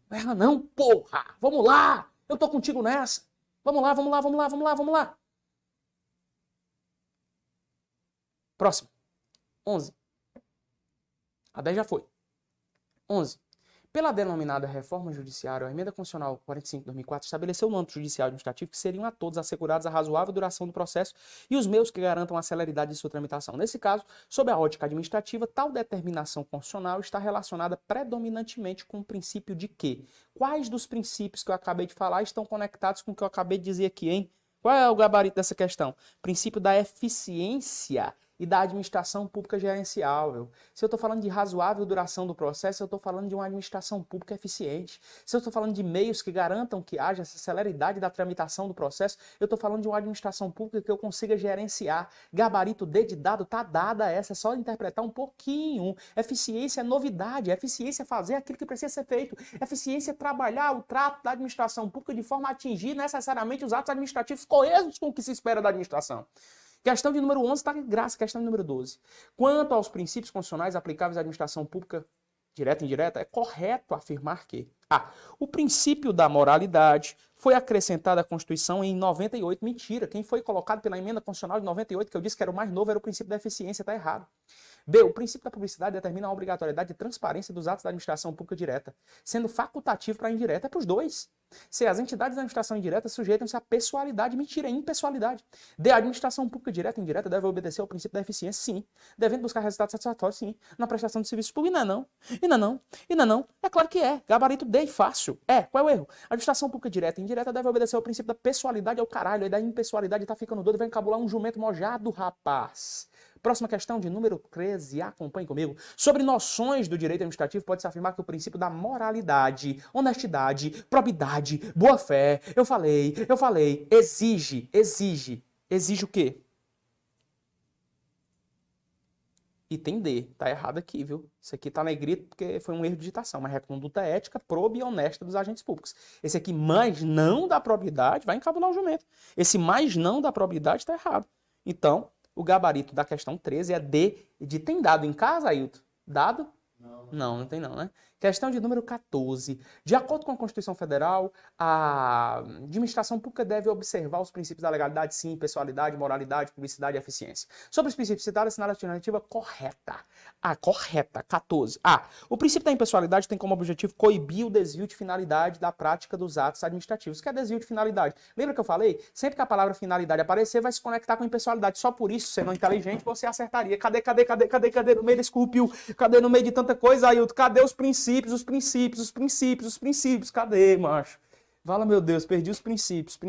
Não erra não, porra! Vamos lá! Eu tô contigo nessa. Vamos lá. Próximo. 11. A 10 já foi. 11. Pela denominada reforma judiciária, a emenda constitucional 45 de 2004 estabeleceu no âmbito judicial e administrativo que seriam a todos assegurados a razoável duração do processo e os meios que garantam a celeridade de sua tramitação. Nesse caso, sob a ótica administrativa, tal determinação constitucional está relacionada predominantemente com o princípio de que quais dos princípios que eu acabei de falar estão conectados com o que eu acabei de dizer aqui, hein? Qual é o gabarito dessa questão? Princípio da eficiência e da administração pública gerenciável. Se eu estou falando de razoável duração do processo, eu estou falando de uma administração pública eficiente. Se eu estou falando de meios que garantam que haja essa celeridade da tramitação do processo, eu estou falando de uma administração pública que eu consiga gerenciar. Gabarito D de dado está dada essa, é só interpretar um pouquinho. Eficiência é novidade, eficiência é fazer aquilo que precisa ser feito. Eficiência é trabalhar o trato da administração pública de forma a atingir necessariamente os atos administrativos coesos com o que se espera da administração. Questão de número 11 está de graça, questão de número 12. Quanto aos princípios constitucionais aplicáveis à administração pública, direta e indireta, é correto afirmar que o princípio da moralidade foi acrescentado à Constituição em 98. Mentira, quem foi colocado pela emenda constitucional de 98, que eu disse que era o mais novo, era o princípio da eficiência, está errado. B. O princípio da publicidade determina a obrigatoriedade de transparência dos atos da administração pública direta, sendo facultativo para a indireta, é para os dois. C. As entidades da administração indireta sujeitam-se à pessoalidade. Mentira, é impessoalidade. D. A administração pública direta e indireta deve obedecer ao princípio da eficiência, sim. Devendo buscar resultados satisfatórios, sim. Na prestação de serviços públicos, não. E não. É claro que é. Gabarito D e fácil. Qual é o erro? A administração pública direta e indireta deve obedecer ao princípio da pessoalidade, ao caralho. E da impessoalidade tá ficando doido e vai encabular um jumento mojado, rapaz. Próxima questão de número 13, acompanhe comigo. Sobre noções do direito administrativo, pode-se afirmar que o princípio da moralidade, honestidade, probidade, boa-fé, eu falei, exige o quê? Item D, tá errado aqui, viu? Isso aqui tá negrito porque foi um erro de digitação, mas é conduta ética, proba e honesta dos agentes públicos. Esse aqui, mais não da probidade, vai encabular o jumento. Esse mais não da probidade tá errado. Então, o gabarito da questão 13 é D de tem dado em casa, Ailton? Dado? Não tem não, né? Questão de número 14. De acordo com a Constituição Federal, a administração pública deve observar os princípios da legalidade, sim, pessoalidade, moralidade, publicidade e eficiência. Sobre os princípios citados, assinala a alternativa correta. Correta. 14. O princípio da impessoalidade tem como objetivo coibir o desvio de finalidade da prática dos atos administrativos. O que é desvio de finalidade? Lembra que eu falei? Sempre que a palavra finalidade aparecer, vai se conectar com impessoalidade. Só por isso, sendo inteligente, você acertaria. Cadê no meio desse corrupio? Cadê no meio de tanta coisa, Ailton? Cadê os princípios? Os princípios, cadê, macho? Fala, meu Deus, perdi os princípios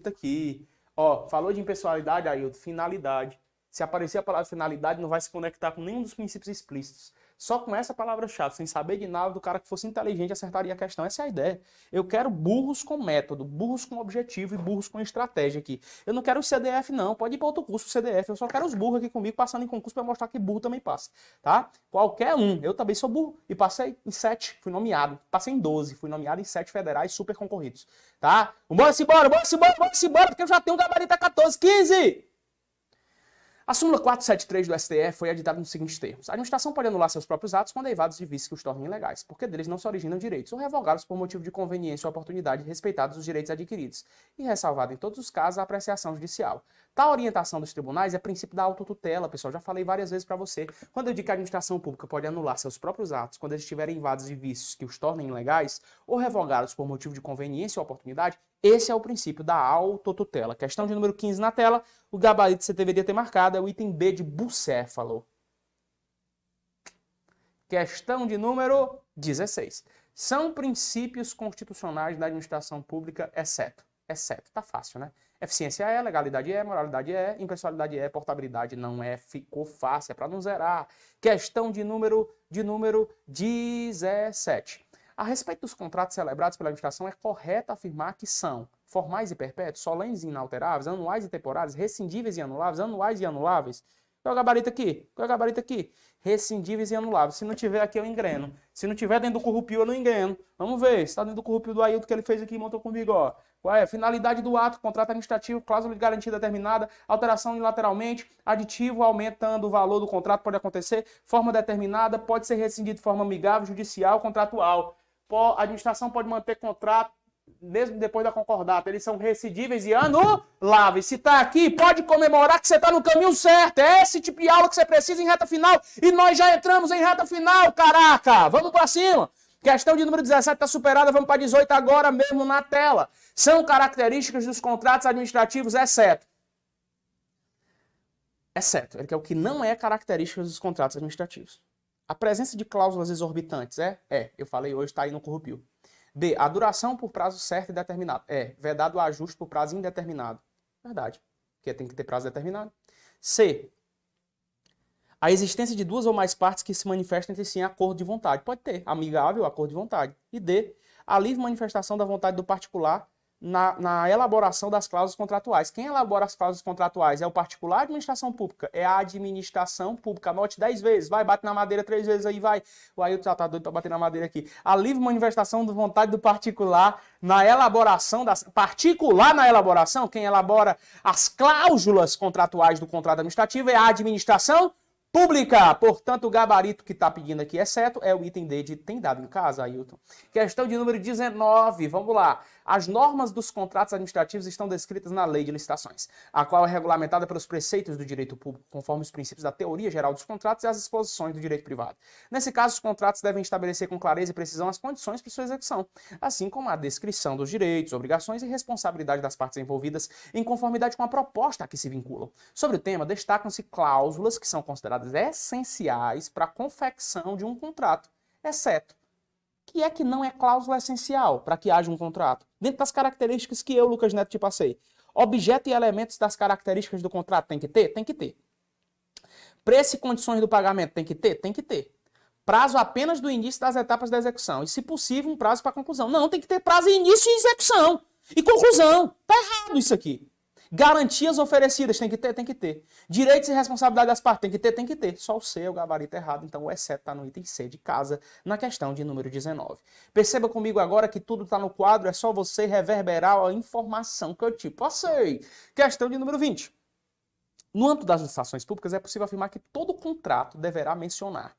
tá aqui. Falou de impessoalidade, Ailton, finalidade. Se aparecer a palavra finalidade, não vai se conectar com nenhum dos princípios explícitos. Só com essa palavra-chave, sem saber de nada, do cara que fosse inteligente acertaria a questão. Essa é a ideia. Eu quero burros com método, burros com objetivo e burros com estratégia aqui. Eu não quero os CDF, não. Pode ir para outro curso CDF. Eu só quero os burros aqui comigo, passando em concurso para mostrar que burro também passa. Tá? Qualquer um. Eu também sou burro. E passei em 7. Fui nomeado. Passei em 12. Fui nomeado em 7 federais super concorridos. Tá? Bora-se embora, porque eu já tenho um gabarito a 14, 15! A súmula 473 do STF foi editada nos seguintes termos. A administração pode anular seus próprios atos quando derivados de vícios que os tornem ilegais, porque deles não se originam direitos, ou revogá-los por motivo de conveniência ou oportunidade, respeitados os direitos adquiridos, e ressalvado em todos os casos a apreciação judicial. Tal orientação dos tribunais é princípio da autotutela, pessoal, já falei várias vezes para você. Quando eu digo que a administração pública pode anular seus próprios atos quando eles estiverem invadidos de vícios que os tornem ilegais, ou revogá-los por motivo de conveniência ou oportunidade, esse é o princípio da autotutela. Questão de número 15 na tela, o gabarito que você deveria ter marcado é o item B de bucéfalo. Questão de número 16. São princípios constitucionais da administração pública, exceto. Tá fácil, né? Eficiência é, legalidade é, moralidade é, impessoalidade é, portabilidade não é, ficou fácil, é para não zerar. Questão de número 17. A respeito dos contratos celebrados pela administração, é correto afirmar que são formais e perpétuos, solenes e inalteráveis, anuais e temporários, rescindíveis e anuláveis, anuais e anuláveis. Qual é o gabarito aqui? Rescindíveis e anuláveis. Se não tiver aqui, eu engreno. Se não tiver dentro do corrupio, eu não engreno. Vamos ver se está dentro do corrupio do Ailton que ele fez aqui e montou comigo, ó. Qual é? Finalidade do ato, contrato administrativo, cláusula de garantia determinada, alteração unilateralmente, aditivo aumentando o valor do contrato, pode acontecer, forma determinada, pode ser rescindido de forma amigável, judicial, contratual. A administração pode manter contrato mesmo depois da concordata. Eles são rescindíveis e anuláveis. Se tá aqui, pode comemorar que você tá no caminho certo. É esse tipo de aula que você precisa em reta final. E nós já entramos em reta final, caraca! Vamos pra cima! Questão de número 17 está superada, vamos para 18 agora mesmo na tela. São características dos contratos administrativos, exceto. Ele quer o que não é características dos contratos administrativos. A presença de cláusulas exorbitantes, eu falei hoje, está aí no corrupio. B, a duração por prazo certo e determinado. Vedado o ajuste por prazo indeterminado. Verdade, porque tem que ter prazo determinado. C, a existência de duas ou mais partes que se manifestam entre si em acordo de vontade. Pode ter, amigável, acordo de vontade. E D, a livre manifestação da vontade do particular na elaboração das cláusulas contratuais. Quem elabora as cláusulas contratuais é o particular, a administração pública. É a administração pública. Anote 10 vezes. Vai, bate na madeira 3 vezes aí, vai. O Ailton tá doido pra bater na madeira aqui. A livre manifestação da vontade do particular na elaboração das... Particular na elaboração, quem elabora as cláusulas contratuais do contrato administrativo é a administração pública. Portanto, o gabarito que está pedindo aqui, exceto, é o item D de tem dado em casa, Ailton. Questão de número 19, vamos lá. As normas dos contratos administrativos estão descritas na Lei de Licitações, a qual é regulamentada pelos preceitos do direito público, conforme os princípios da teoria geral dos contratos e as disposições do direito privado. Nesse caso, os contratos devem estabelecer com clareza e precisão as condições para sua execução, assim como a descrição dos direitos, obrigações e responsabilidade das partes envolvidas em conformidade com a proposta a que se vinculam. Sobre o tema, destacam-se cláusulas que são consideradas essenciais para a confecção de um contrato, exceto que é que não é cláusula essencial para que haja um contrato. Dentro das características que eu, Lucas Neto, te passei. Objeto e elementos das características do contrato tem que ter? Tem que ter. Preço e condições do pagamento tem que ter? Tem que ter. Prazo apenas do início das etapas da execução. E, se possível, um prazo para conclusão. Não, tem que ter prazo de início e execução. E conclusão. Tá errado isso aqui. Garantias oferecidas, tem que ter? Tem que ter. Direitos e responsabilidade das partes, tem que ter? Tem que ter. Só o C é o gabarito errado, então o exceto está no item C de casa, na questão de número 19. Perceba comigo agora que tudo está no quadro, é só você reverberar a informação que eu te passei. Questão de número 20. No âmbito das licitações públicas, é possível afirmar que todo contrato deverá mencionar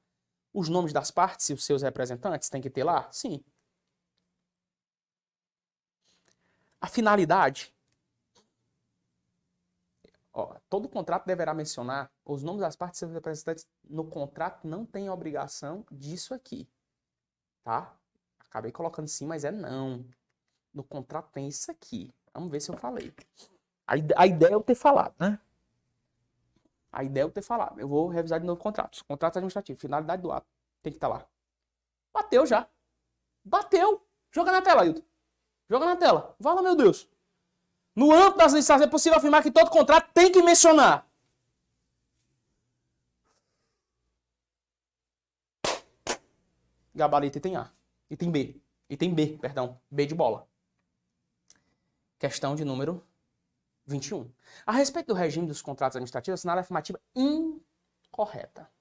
os nomes das partes e os seus representantes, tem que ter lá? Sim. A finalidade... todo contrato deverá mencionar os nomes das partes e seus representantes. No contrato não tem obrigação disso aqui, tá? Acabei colocando sim, mas é não. No contrato tem isso aqui. Vamos ver se eu falei. A ideia é eu ter falado, né? A ideia é eu ter falado. Eu vou revisar de novo contratos. Contrato administrativo, finalidade do ato. Tem que estar lá. Bateu já. Bateu. Joga na tela, Ailton. Joga na tela. Fala, meu Deus. No âmbito das licitações é possível afirmar que todo contrato tem que mencionar. Gabarito item A. Item B. Item B, perdão. B de bola. Questão de número 21. A respeito do regime dos contratos administrativos, assinale a afirmativa incorreta.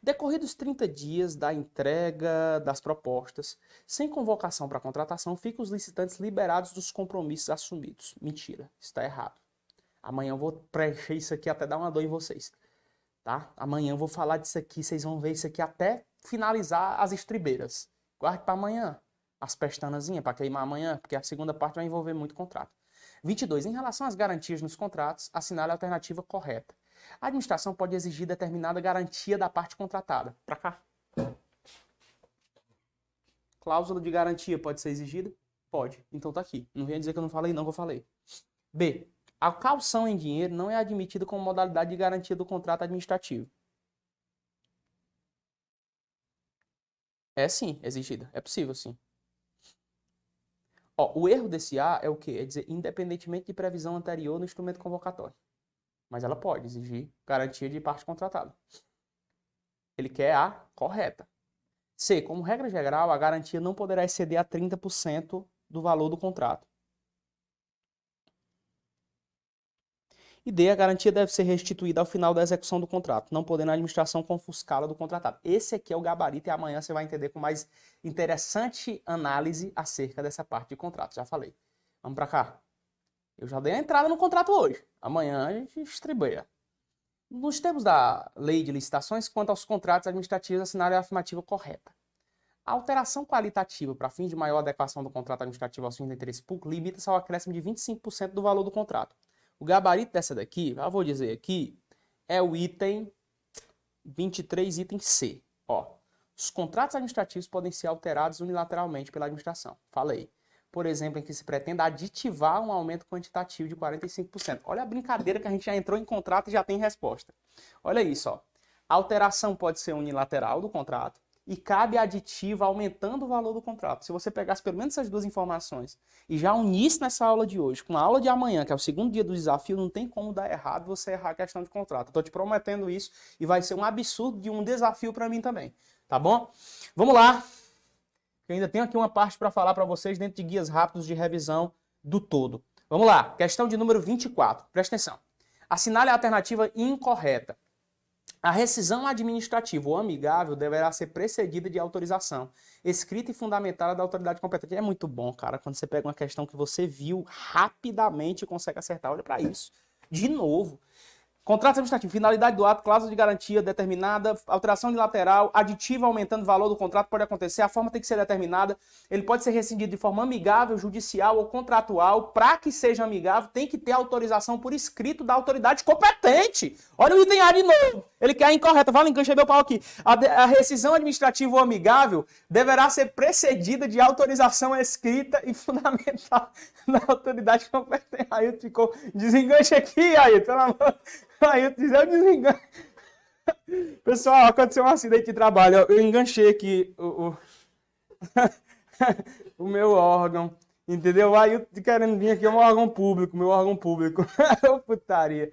Decorridos 30 dias da entrega das propostas, sem convocação para contratação, ficam os licitantes liberados dos compromissos assumidos. Mentira, está errado. Amanhã eu vou preencher isso aqui até dar uma dor em vocês. Tá? Amanhã eu vou falar disso aqui, vocês vão ver isso aqui até finalizar as estribeiras. Guarde para amanhã as pestanazinhas para queimar amanhã, porque a segunda parte vai envolver muito contrato. 22. Em relação às garantias nos contratos, assinale a alternativa correta. A administração pode exigir determinada garantia da parte contratada. Para cá. Cláusula de garantia pode ser exigida? Pode. Então tá aqui. Não venha dizer que eu não falei, não, que eu falei. B. A caução em dinheiro não é admitida como modalidade de garantia do contrato administrativo. É sim, exigida. É possível, sim. O erro desse A é o quê? É dizer, independentemente de previsão anterior no instrumento convocatório. Mas ela pode exigir garantia de parte contratada. Ele quer a correta. C. Como regra geral, a garantia não poderá exceder a 30% do valor do contrato. E D. A garantia deve ser restituída ao final da execução do contrato, não podendo a administração confuscá-la do contratado. Esse aqui é o gabarito e amanhã você vai entender com mais interessante análise acerca dessa parte de contrato. Já falei. Vamos para cá. Eu já dei a entrada no contrato hoje. Amanhã a gente estrebeia. Nos termos da Lei de Licitações, quanto aos contratos administrativos, assinale a afirmativa correta. A alteração qualitativa para fins de maior adequação do contrato administrativo aos fins do interesse público limita-se ao acréscimo de 25% do valor do contrato. O gabarito dessa daqui, já vou dizer aqui, é o item 23, item C. Os contratos administrativos podem ser alterados unilateralmente pela administração. Falei. Por exemplo, em que se pretenda aditivar um aumento quantitativo de 45%. Olha a brincadeira que a gente já entrou em contrato e já tem resposta. Olha isso, ó. A alteração pode ser unilateral do contrato e cabe aditiva aumentando o valor do contrato. Se você pegasse pelo menos essas duas informações e já unisse nessa aula de hoje com a aula de amanhã, que é o segundo dia do desafio, não tem como dar errado você errar a questão de contrato. Estou te prometendo isso e vai ser um absurdo de um desafio para mim também. Tá bom? Vamos lá. Eu ainda tenho aqui uma parte para falar para vocês dentro de guias rápidos de revisão do todo. Vamos lá, questão de número 24. Presta atenção. Assinale a alternativa incorreta. A rescisão administrativa ou amigável deverá ser precedida de autorização escrita e fundamentada da autoridade competente. É muito bom, cara, quando você pega uma questão que você viu rapidamente e consegue acertar. Olha para isso. De novo. Contrato administrativo, finalidade do ato, cláusula de garantia determinada, alteração unilateral, aditiva aumentando o valor do contrato pode acontecer, a forma tem que ser determinada, ele pode ser rescindido de forma amigável, judicial ou contratual. Para que seja amigável, tem que ter autorização por escrito da autoridade competente. Olha o item A de novo, ele quer a incorreta, fala, enganchei meu pau aqui. A rescisão administrativa ou amigável deverá ser precedida de autorização escrita e fundamental da autoridade competente. Aí ficou, desenganche aqui, aí, pelo amor. Aí eu desengano. Pessoal, aconteceu um acidente de trabalho. Eu enganchei aqui o meu órgão, entendeu? Aí eu querendo vir aqui, é um órgão público, meu órgão público. Putaria.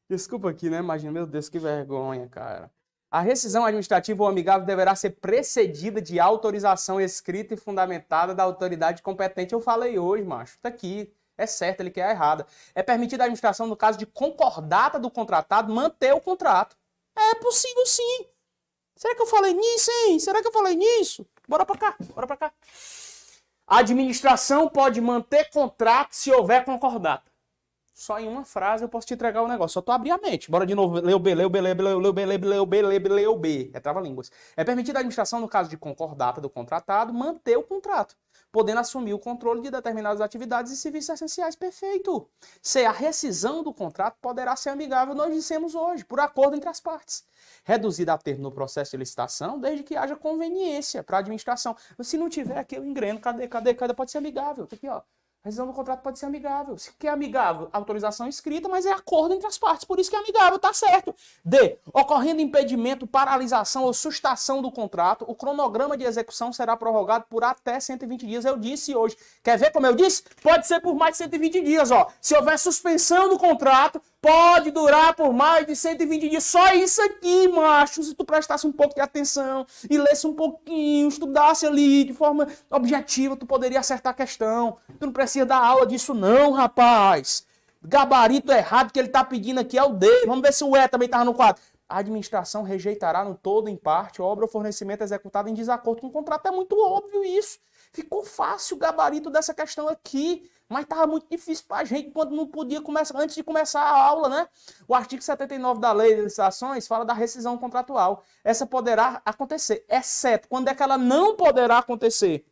Desculpa aqui, né? Imagina, meu Deus, que vergonha, cara. A rescisão administrativa ou amigável deverá ser precedida de autorização escrita e fundamentada da autoridade competente. Eu falei hoje, macho. Tá aqui. É certo, ele quer a errada. É permitida a administração, no caso de concordata do contratado, manter o contrato. É possível sim. Será que eu falei nisso, hein? Será que eu falei nisso? Bora pra cá, bora pra cá. A administração pode manter contrato se houver concordata. Só em uma frase eu posso te entregar o negócio. Só tu abrir a mente. Bora de novo. Leu B, leu B, leu B, leu B, leu B, leu B, leu B, leu B. É trava-línguas. É permitida a administração, no caso de concordata do contratado, manter o contrato, podendo assumir o controle de determinadas atividades e serviços essenciais. Perfeito. Se a rescisão do contrato poderá ser amigável, nós dissemos hoje, por acordo entre as partes. Reduzida a termo no processo de licitação, desde que haja conveniência para a administração. Se não tiver aqui, eu engreno. Cadê? Pode ser amigável. Tá aqui, ó. A rescisão do contrato pode ser amigável. Se quer amigável, autorização escrita, mas é acordo entre as partes. Por isso que é amigável, tá certo. D. Ocorrendo impedimento, paralisação ou sustação do contrato, o cronograma de execução será prorrogado por até 120 dias. Eu disse hoje. Quer ver como eu disse? Pode ser por mais de 120 dias, ó. Se houver suspensão do contrato, pode durar por mais de 120 dias. Só isso aqui, macho. Se tu prestasse um pouco de atenção e lesse um pouquinho, estudasse ali de forma objetiva, tu poderia acertar a questão. Tu não precisa dar aula disso não, rapaz. Gabarito errado que ele tá pedindo aqui é o D. Vamos ver se o E também tava no quadro. A administração rejeitará no todo, em parte, obra ou fornecimento executado em desacordo com o contrato. É muito óbvio isso. Ficou fácil o gabarito dessa questão aqui, mas estava muito difícil para a gente quando não podia começar, antes de começar a aula, né? O artigo 79 da Lei de Licitações fala da rescisão contratual. Essa poderá acontecer, exceto quando é que ela não poderá acontecer.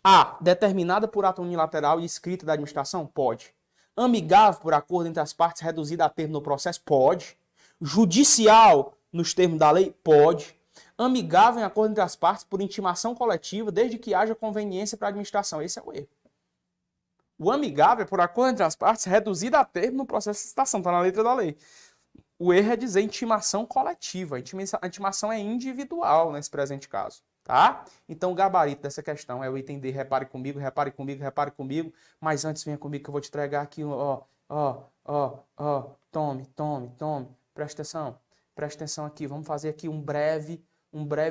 A. Determinada por ato unilateral e escrita da administração? Pode. Amigável por acordo entre as partes, reduzida a termo no processo? Pode. Judicial nos termos da lei? Pode. Amigável em acordo entre as partes por intimação coletiva, desde que haja conveniência para a administração. Esse é o erro. O amigável é por acordo entre as partes, reduzido a termo no processo de licitação, está na letra da lei. O erro é dizer intimação coletiva. A intimação é individual nesse presente caso. Tá? Então o gabarito dessa questão é o item D. Repare comigo, repare comigo, repare comigo. Mas antes venha comigo que eu vou te entregar aqui. Tome. Presta atenção aqui. Vamos fazer aqui um breve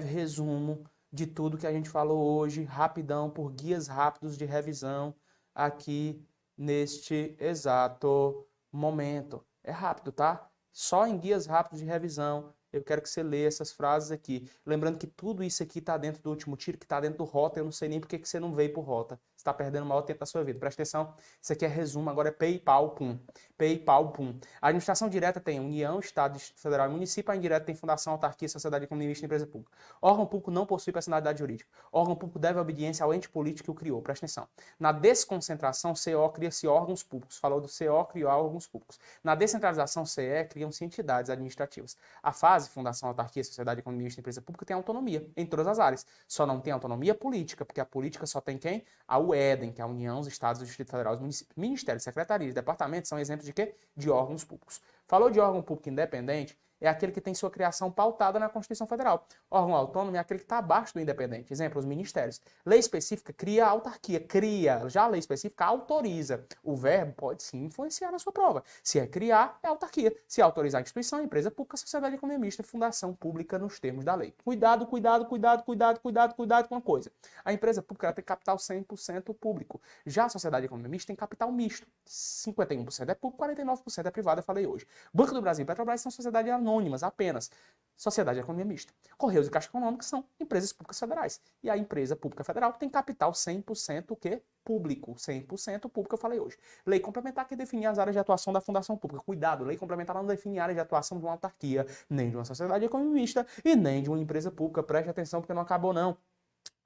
resumo de tudo que a gente falou hoje, rapidão, por guias rápidos de revisão, aqui neste exato momento. É rápido, tá? Só em guias rápidos de revisão, eu quero que você leia essas frases aqui. Lembrando que tudo isso aqui está dentro do último tiro, que está dentro do rota. Eu não sei nem por que você não veio por rota. você está perdendo o maior tempo da sua vida. Presta atenção, isso aqui é resumo, agora é PayPal, pum. PayPal, pum. A administração direta tem União, Estado, Distrito Federal e Município. A indireta tem Fundação, Autarquia, Sociedade Econômica Mista e Empresa Pública. Órgão público não possui personalidade jurídica. Órgão público deve obediência ao ente político que o criou. Presta atenção. Na desconcentração, CO cria-se órgãos públicos. Falou do CO, criou órgãos públicos. Na descentralização, CE, criam-se entidades administrativas. A fase, Fundação, Autarquia, Sociedade Econômica Mista e Empresa Pública, tem autonomia em todas as áreas. Só não tem autonomia política, porque a política só tem quem? A UEDEM, que é a União, os Estados, o Distrito Federal, os municípios. Ministérios, secretarias, departamentos são exemplos de quê? De órgãos públicos. Falou de órgão público independente, é aquele que tem sua criação pautada na Constituição Federal. Órgão autônomo é aquele que está abaixo do independente. Exemplo, os ministérios. Lei específica cria a autarquia, cria. Já a lei específica autoriza. O verbo pode sim influenciar na sua prova. Se é criar, é autarquia. Se é autorizar a instituição, empresa pública, sociedade economista, fundação pública nos termos da lei. Cuidado, cuidado, cuidado, cuidado, cuidado, cuidado com uma coisa. A empresa pública ela tem capital 100% público. Já a sociedade economista tem capital misto. 51% é público, 49% é privado, eu falei hoje. Banco do Brasil e Petrobras são sociedades anônimas apenas. Sociedade de economia mista. Correios e Caixa Econômica são empresas públicas federais. E a empresa pública federal tem capital 100% o quê? Público. 100% público, eu falei hoje. Lei complementar que define as áreas de atuação da fundação pública. Cuidado, lei complementar não define áreas de atuação de uma autarquia, nem de uma sociedade economista e nem de uma empresa pública. Preste atenção porque não acabou não.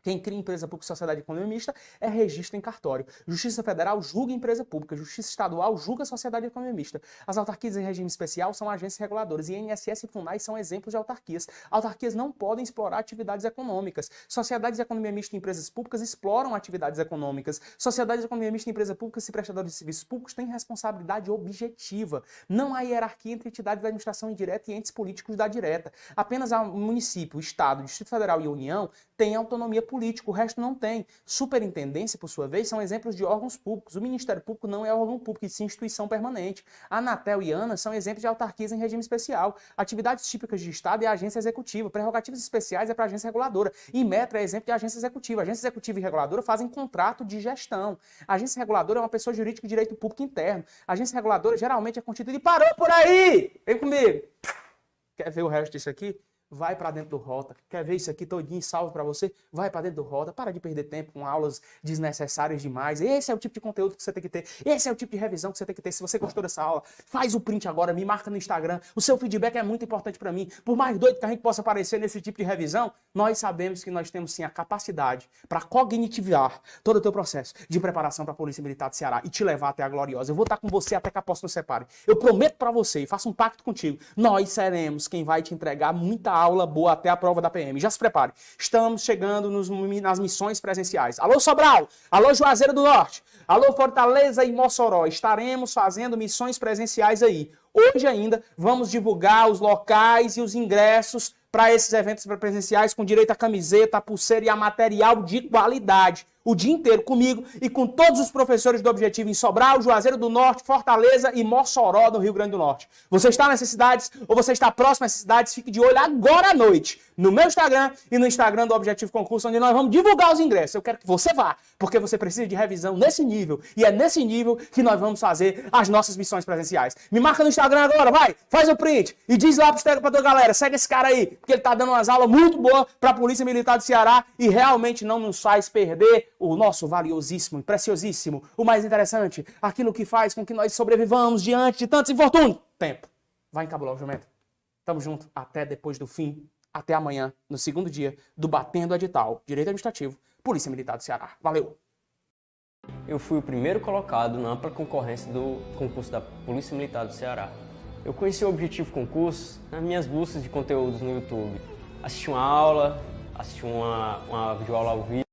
Quem cria empresa pública e sociedade economista é registro em cartório. Justiça Federal julga empresa pública. Justiça Estadual julga sociedade economista. As autarquias em regime especial são agências reguladoras. E INSS e FUNAI são exemplos de autarquias. Autarquias não podem explorar atividades econômicas. Sociedades de economia mista e empresas públicas exploram atividades econômicas. Sociedades de economia mista e empresas públicas e prestadores de serviços públicos têm responsabilidade objetiva. Não há hierarquia entre entidades da administração indireta e entes políticos da direta. Apenas o município, o Estado, o Distrito Federal e a União têm autonomia político, o resto não tem. Superintendência, por sua vez, são exemplos de órgãos públicos. O Ministério Público não é órgão público, e sim instituição permanente. A Anatel e ANA são exemplos de autarquias em regime especial. Atividades típicas de Estado é a agência executiva. Prerrogativas especiais é para a agência reguladora. Inmetra é exemplo de agência executiva. A agência executiva e reguladora fazem contrato de gestão. A agência reguladora é uma pessoa jurídica de direito público interno. A agência reguladora geralmente é constituída e parou por aí! Vem comigo! Quer ver o resto disso aqui? Vai para dentro do Rota. Quer ver isso aqui todinho salvo para você? Vai para dentro do Rota. Para de perder tempo com aulas desnecessárias demais. Esse é o tipo de conteúdo que você tem que ter. Esse é o tipo de revisão que você tem que ter. Se você gostou dessa aula, faz o print agora, me marca no Instagram. O seu feedback é muito importante para mim. Por mais doido que a gente possa parecer nesse tipo de revisão, nós sabemos que nós temos sim a capacidade para cognitivar todo o teu processo de preparação para a Polícia Militar do Ceará e te levar até a gloriosa. Eu vou estar com você até que a posse nos separe. Eu prometo para você e faço um pacto contigo. Nós seremos quem vai te entregar muita aula boa até a prova da PM. Já se prepare. Estamos chegando nas missões presenciais. Alô, Sobral! Alô, Juazeiro do Norte! Alô, Fortaleza e Mossoró! Estaremos fazendo missões presenciais aí. Hoje ainda vamos divulgar os locais e os ingressos para esses eventos presenciais com direito a camiseta, a pulseira e a material de qualidade. O dia inteiro comigo e com todos os professores do Objetivo em Sobral, Juazeiro do Norte, Fortaleza e Mossoró, no Rio Grande do Norte. Você está nessas cidades ou você está próximo a essas cidades, fique de olho agora à noite no meu Instagram e no Instagram do Objetivo Concurso, onde nós vamos divulgar os ingressos. Eu quero que você vá, porque você precisa de revisão nesse nível. E é nesse nível que nós vamos fazer as nossas missões presenciais. Me marca no Instagram agora, vai, faz o print e diz lá pra tua galera, segue esse cara aí, porque ele tá dando umas aulas muito boas para a Polícia Militar do Ceará e realmente não nos faz perder o nosso valiosíssimo e preciosíssimo, o mais interessante, aquilo que faz com que nós sobrevivamos diante de tantos infortúnios. Tempo. Vai encabular o jumento. Tamo junto. Até depois do fim. Até amanhã, no segundo dia do Batendo Edital. Direito Administrativo, Polícia Militar do Ceará. Valeu! Eu fui o primeiro colocado na ampla concorrência do concurso da Polícia Militar do Ceará. Eu conheci o Objetivo Concurso nas minhas buscas de conteúdos no YouTube. Assisti uma aula, assisti uma videoaula ao vivo.